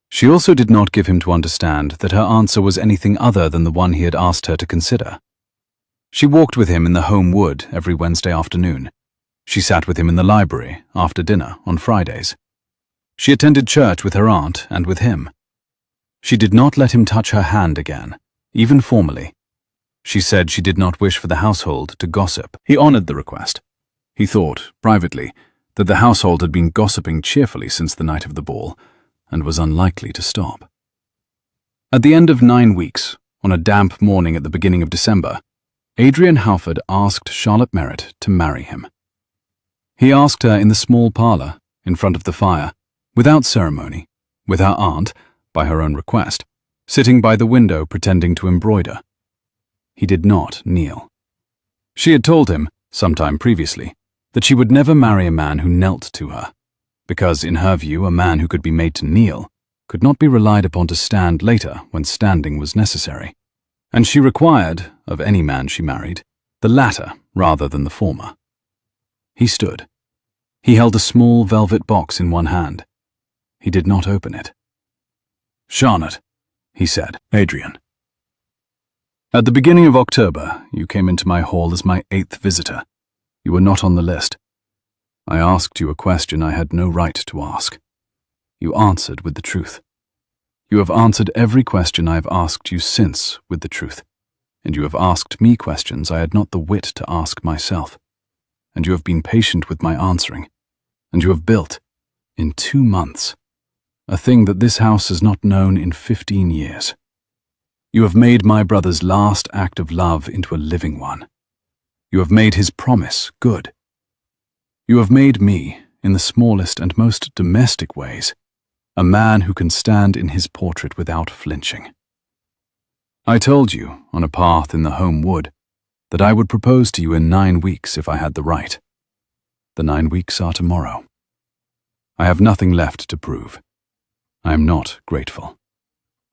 She also did not give him to understand that her answer was anything other than the one he had asked her to consider. She walked with him in the home wood every Wednesday afternoon. She sat with him in the library after dinner on Fridays. She attended church with her aunt and with him. She did not let him touch her hand again, even formally. She said she did not wish for the household to gossip. He honored the request. He thought, privately, that the household had been gossiping cheerfully since the night of the ball, and was unlikely to stop. At the end of 9 weeks, on a damp morning at the beginning of December, Adrian Halford asked Charlotte Merritt to marry him. He asked her in the small parlour, in front of the fire, without ceremony, with her aunt, by her own request, sitting by the window pretending to embroider. He did not kneel. She had told him, some time previously, that she would never marry a man who knelt to her, because, in her view, a man who could be made to kneel could not be relied upon to stand later when standing was necessary, and she required, of any man she married, the latter rather than the former. He stood. He held a small velvet box in one hand. He did not open it. "Charlotte," he said. "Adrian. At the beginning of October, you came into my hall as my 8th visitor. You were not on the list. I asked you a question I had no right to ask. You answered with the truth. You have answered every question I have asked you since with the truth, and you have asked me questions I had not the wit to ask myself, and you have been patient with my answering, and you have built, in 2 months, a thing that this house has not known in 15 years. You have made my brother's last act of love into a living one. You have made his promise good. You have made me, in the smallest and most domestic ways, a man who can stand in his portrait without flinching. I told you, on a path in the home wood, that I would propose to you in 9 weeks if I had the right. The 9 weeks are tomorrow. I have nothing left to prove. I am not grateful.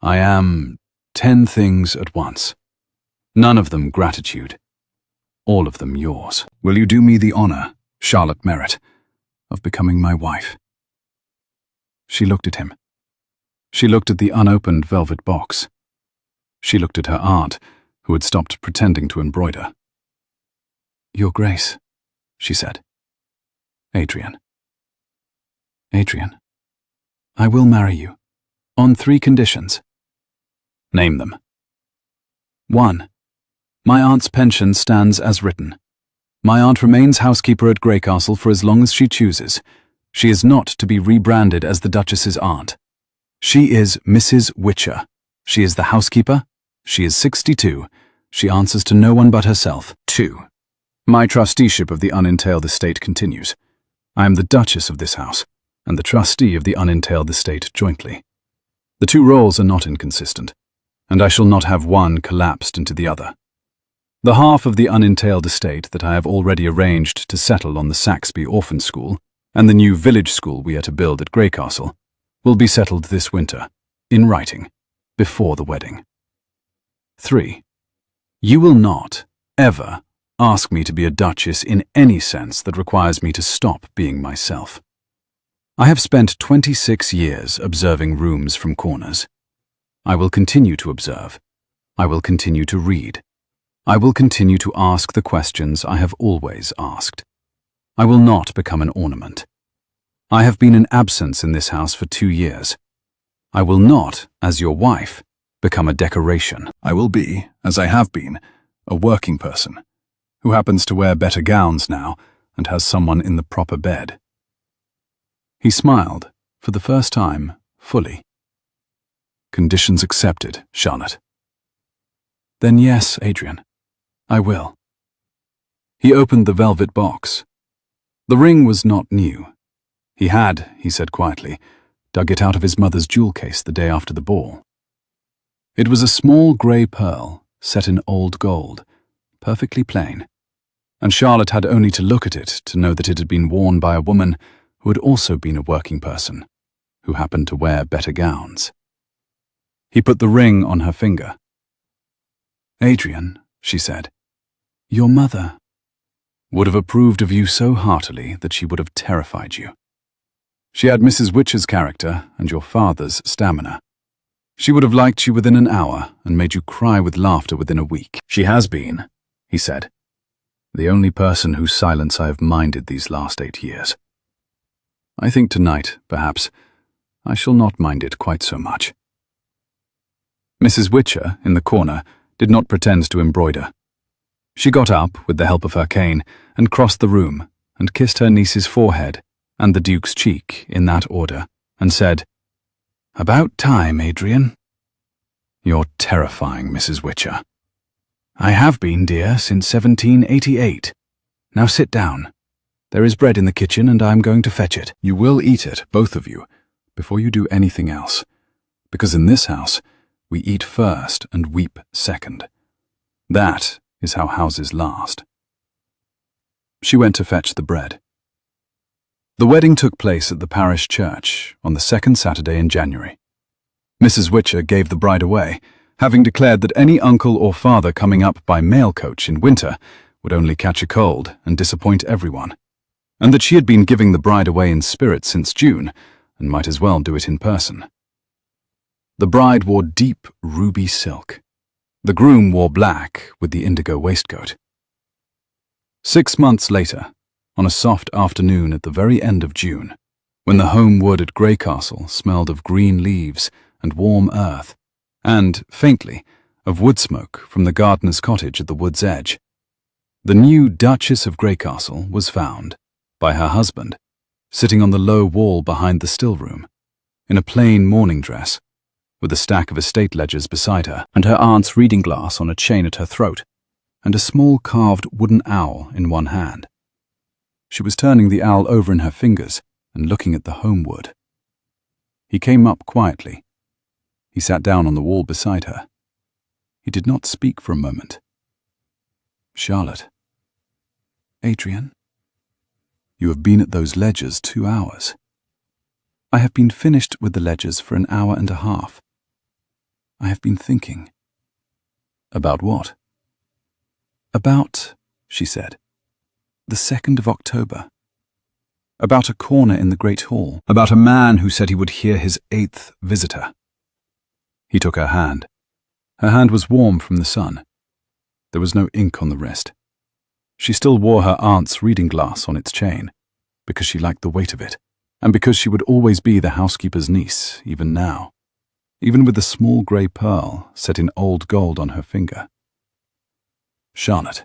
I am 10 things at once, none of them gratitude, all of them yours. Will you do me the honor, Charlotte Merritt, of becoming my wife?" She looked at him. She looked at the unopened velvet box. She looked at her aunt, who had stopped pretending to embroider. "Your Grace," she said. "Adrian. Adrian, I will marry you, on 3 conditions." "Name them." 1. My aunt's pension stands as written. My aunt remains housekeeper at Greycastle for as long as she chooses. She is not to be rebranded as the Duchess's aunt. She is Mrs. Witcher. She is the housekeeper. She is 62. She answers to no one but herself. 2. My trusteeship of the unentailed estate continues. I am the Duchess of this house, and the trustee of the unentailed estate jointly. The two roles are not inconsistent, and I shall not have one collapsed into the other. The half of the unentailed estate that I have already arranged to settle on the Saxby Orphan School and the new village school we are to build at Greycastle will be settled this winter, in writing, before the wedding. 3. You will not, ever, ask me to be a duchess in any sense that requires me to stop being myself. I have spent 26 years observing rooms from corners. I will continue to observe. I will continue to read. I will continue to ask the questions I have always asked. I will not become an ornament. I have been in absence in this house for 2 years. I will not, as your wife, become a decoration. I will be, as I have been, a working person, who happens to wear better gowns now and has someone in the proper bed. He smiled, for the first time, fully. Conditions accepted, Charlotte. Then yes, Adrian, I will. He opened the velvet box. The ring was not new. He had, he said quietly, dug it out of his mother's jewel case the day after the ball. It was a small grey pearl, set in old gold, perfectly plain, and Charlotte had only to look at it to know that it had been worn by a woman who had also been a working person, who happened to wear better gowns. He put the ring on her finger. Adrian, she said, your mother would have approved of you so heartily that she would have terrified you. She had Mrs. Witcher's character and your father's stamina. She would have liked you within an hour and made you cry with laughter within a week. She has been, he said, the only person whose silence I have minded these last 8 years. I think tonight, perhaps, I shall not mind it quite so much. Mrs. Witcher, in the corner, did not pretend to embroider. She got up, with the help of her cane, and crossed the room, and kissed her niece's forehead and the Duke's cheek in that order, and said, About time, Adrian. You're terrifying, Mrs. Witcher. I have been, dear, since 1788. Now sit down. There is bread in the kitchen, and I am going to fetch it. You will eat it, both of you, before you do anything else, because in this house we eat first and weep second. That is how houses last. She went to fetch the bread. The wedding took place at the parish church on the second Saturday in January. Mrs. Witcher gave the bride away, having declared that any uncle or father coming up by mail coach in winter would only catch a cold and disappoint everyone, and that she had been giving the bride away in spirit since June and might as well do it in person. The bride wore deep ruby silk. The groom wore black with the indigo waistcoat. 6 months later, on a soft afternoon at the very end of June, when the home wood at Greycastle smelled of green leaves and warm earth, and, faintly, of wood smoke from the gardener's cottage at the wood's edge, the new Duchess of Greycastle was found, by her husband, sitting on the low wall behind the still room, in a plain morning dress, with a stack of estate ledgers beside her, and her aunt's reading glass on a chain at her throat, and a small carved wooden owl in one hand. She was turning the owl over in her fingers and looking at the home wood. He came up quietly. He sat down on the wall beside her. He did not speak for a moment. Charlotte. Adrian. You have been at those ledgers 2 hours. I have been finished with the ledgers for an hour and a half. I have been thinking. About what? About, she said, the 2nd of October. About a corner in the great hall. About a man who said he would hear his 8th visitor. He took her hand. Her hand was warm from the sun. There was no ink on the wrist. She still wore her aunt's reading glass on its chain, because she liked the weight of it, and because she would always be the housekeeper's niece, even now, even with the small grey pearl set in old gold on her finger. Charlotte.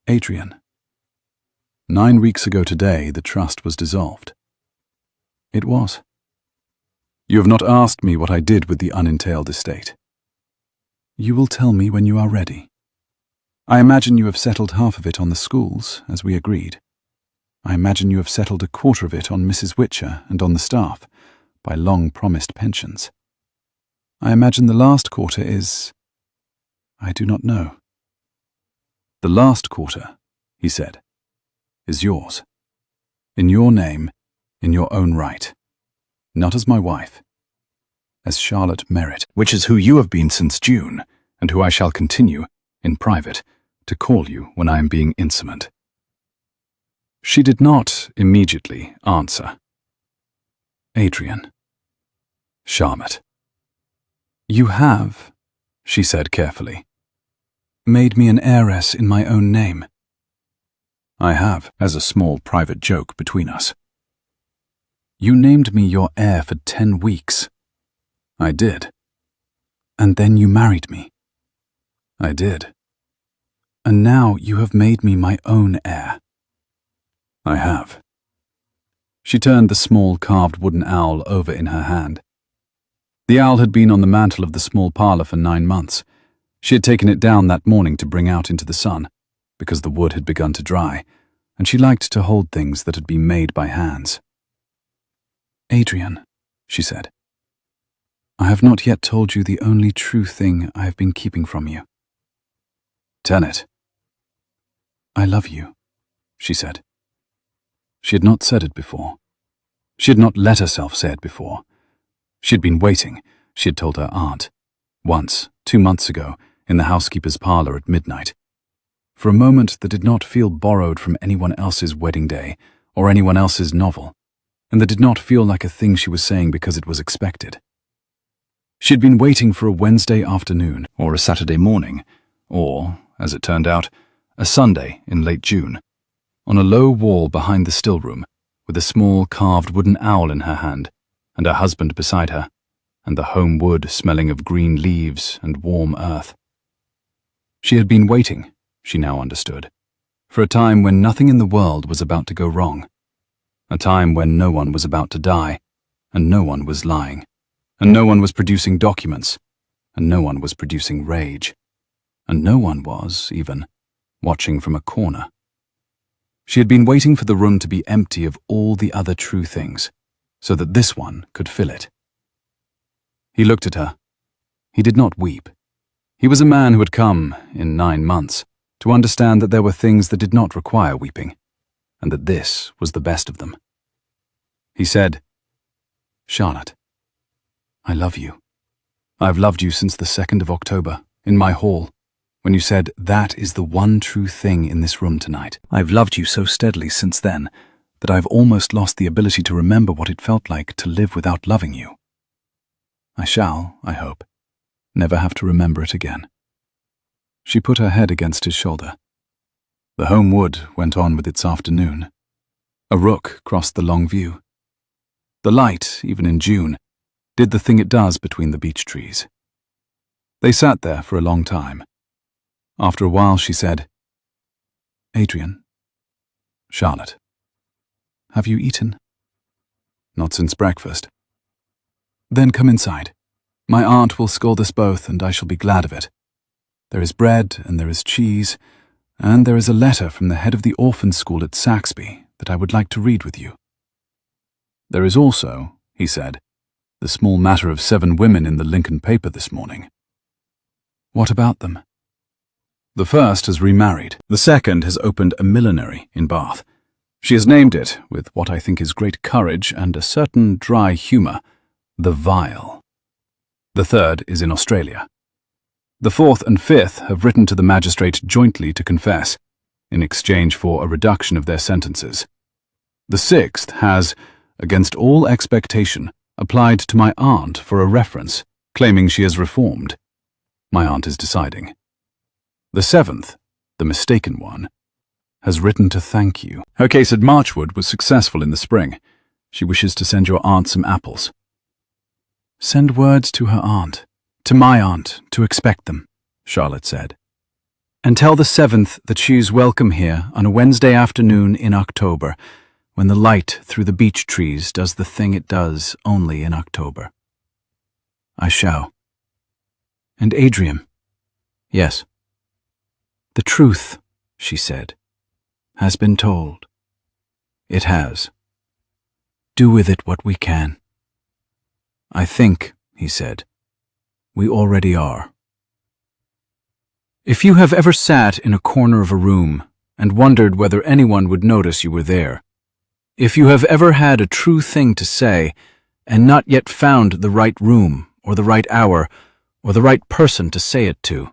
Adrian. 9 weeks ago today, the trust was dissolved. It was. You have not asked me what I did with the unentailed estate. You will tell me when you are ready. I imagine you have settled half of it on the schools, as we agreed. I imagine you have settled a quarter of it on Mrs. Witcher and on the staff, by long-promised pensions. I imagine the last quarter is... I do not know. The last quarter, he said, is yours. In your name, in your own right. Not as my wife. As Charlotte Merritt, which is who you have been since June, and who I shall continue, in private, to call you when I am being insolent. She did not immediately answer. Adrian. Charlotte. You have, she said carefully, made me an heiress in my own name. I have, as a small private joke between us. You named me your heir for 10 weeks. I did. And then you married me. I did. And now you have made me my own heir. I have. She turned the small carved wooden owl over in her hand. The owl had been on the mantel of the small parlour for 9 months. She had taken it down that morning to bring out into the sun, because the wood had begun to dry, and she liked to hold things that had been made by hands. Adrian, she said, I have not yet told you the only true thing I have been keeping from you. Tell it. I love you, she said. She had not said it before. She had not let herself say it before. She had been waiting, she had told her aunt, once, 2 months ago, in the housekeeper's parlour at midnight, for a moment that did not feel borrowed from anyone else's wedding day or anyone else's novel, and that did not feel like a thing she was saying because it was expected. She had been waiting for a Wednesday afternoon or a Saturday morning, or, as it turned out, a Sunday in late June, on a low wall behind the still room, with a small carved wooden owl in her hand, and her husband beside her, and the home wood smelling of green leaves and warm earth. She had been waiting, she now understood, for a time when nothing in the world was about to go wrong, a time when no one was about to die, and no one was lying, and no one was producing documents, and no one was producing rage, and no one was, even, watching from a corner. She had been waiting for the room to be empty of all the other true things, so that this one could fill it. He looked at her. He did not weep. He was a man who had come, in 9 months, to understand that there were things that did not require weeping, and that this was the best of them. He said, Charlotte, I love you. I have loved you since the 2nd of October, in my hall, when you said, that is the one true thing in this room tonight. I have loved you so steadily since then, that I have almost lost the ability to remember what it felt like to live without loving you. I shall, I hope, never have to remember it again. She put her head against his shoulder. The home wood went on with its afternoon. A rook crossed the long view. The light, even in June, did the thing it does between the beech trees. They sat there for a long time. After a while she said, Adrian, Charlotte, have you eaten? Not since breakfast. Then come inside. My aunt will scold us both, and I shall be glad of it. There is bread, and there is cheese, and there is a letter from the head of the orphan school at Saxby that I would like to read with you. There is also, he said, the small matter of 7 women in the Lincoln paper this morning. What about them? The first has remarried. The second has opened a millinery in Bath. She has named it, with what I think is great courage and a certain dry humour, the Vile. The third is in Australia. The fourth and fifth have written to the magistrate jointly to confess, in exchange for a reduction of their sentences. The sixth has, against all expectation, applied to my aunt for a reference, claiming she has reformed. My aunt is deciding. The seventh, the mistaken one, has written to thank you. Her case at Marchwood was successful in the spring. She wishes to send your aunt some apples. Send words to her aunt, to my aunt, to expect them, Charlotte said. And tell the seventh that she is welcome here on a Wednesday afternoon in October, when the light through the beech trees does the thing it does only in October. I shall. And Adrian. Yes. The truth, she said, has been told. It has. Do with it what we can. I think, he said, we already are. If you have ever sat in a corner of a room and wondered whether anyone would notice you were there, if you have ever had a true thing to say and not yet found the right room or the right hour or the right person to say it to,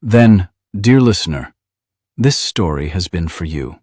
then, dear listener, this story has been for you.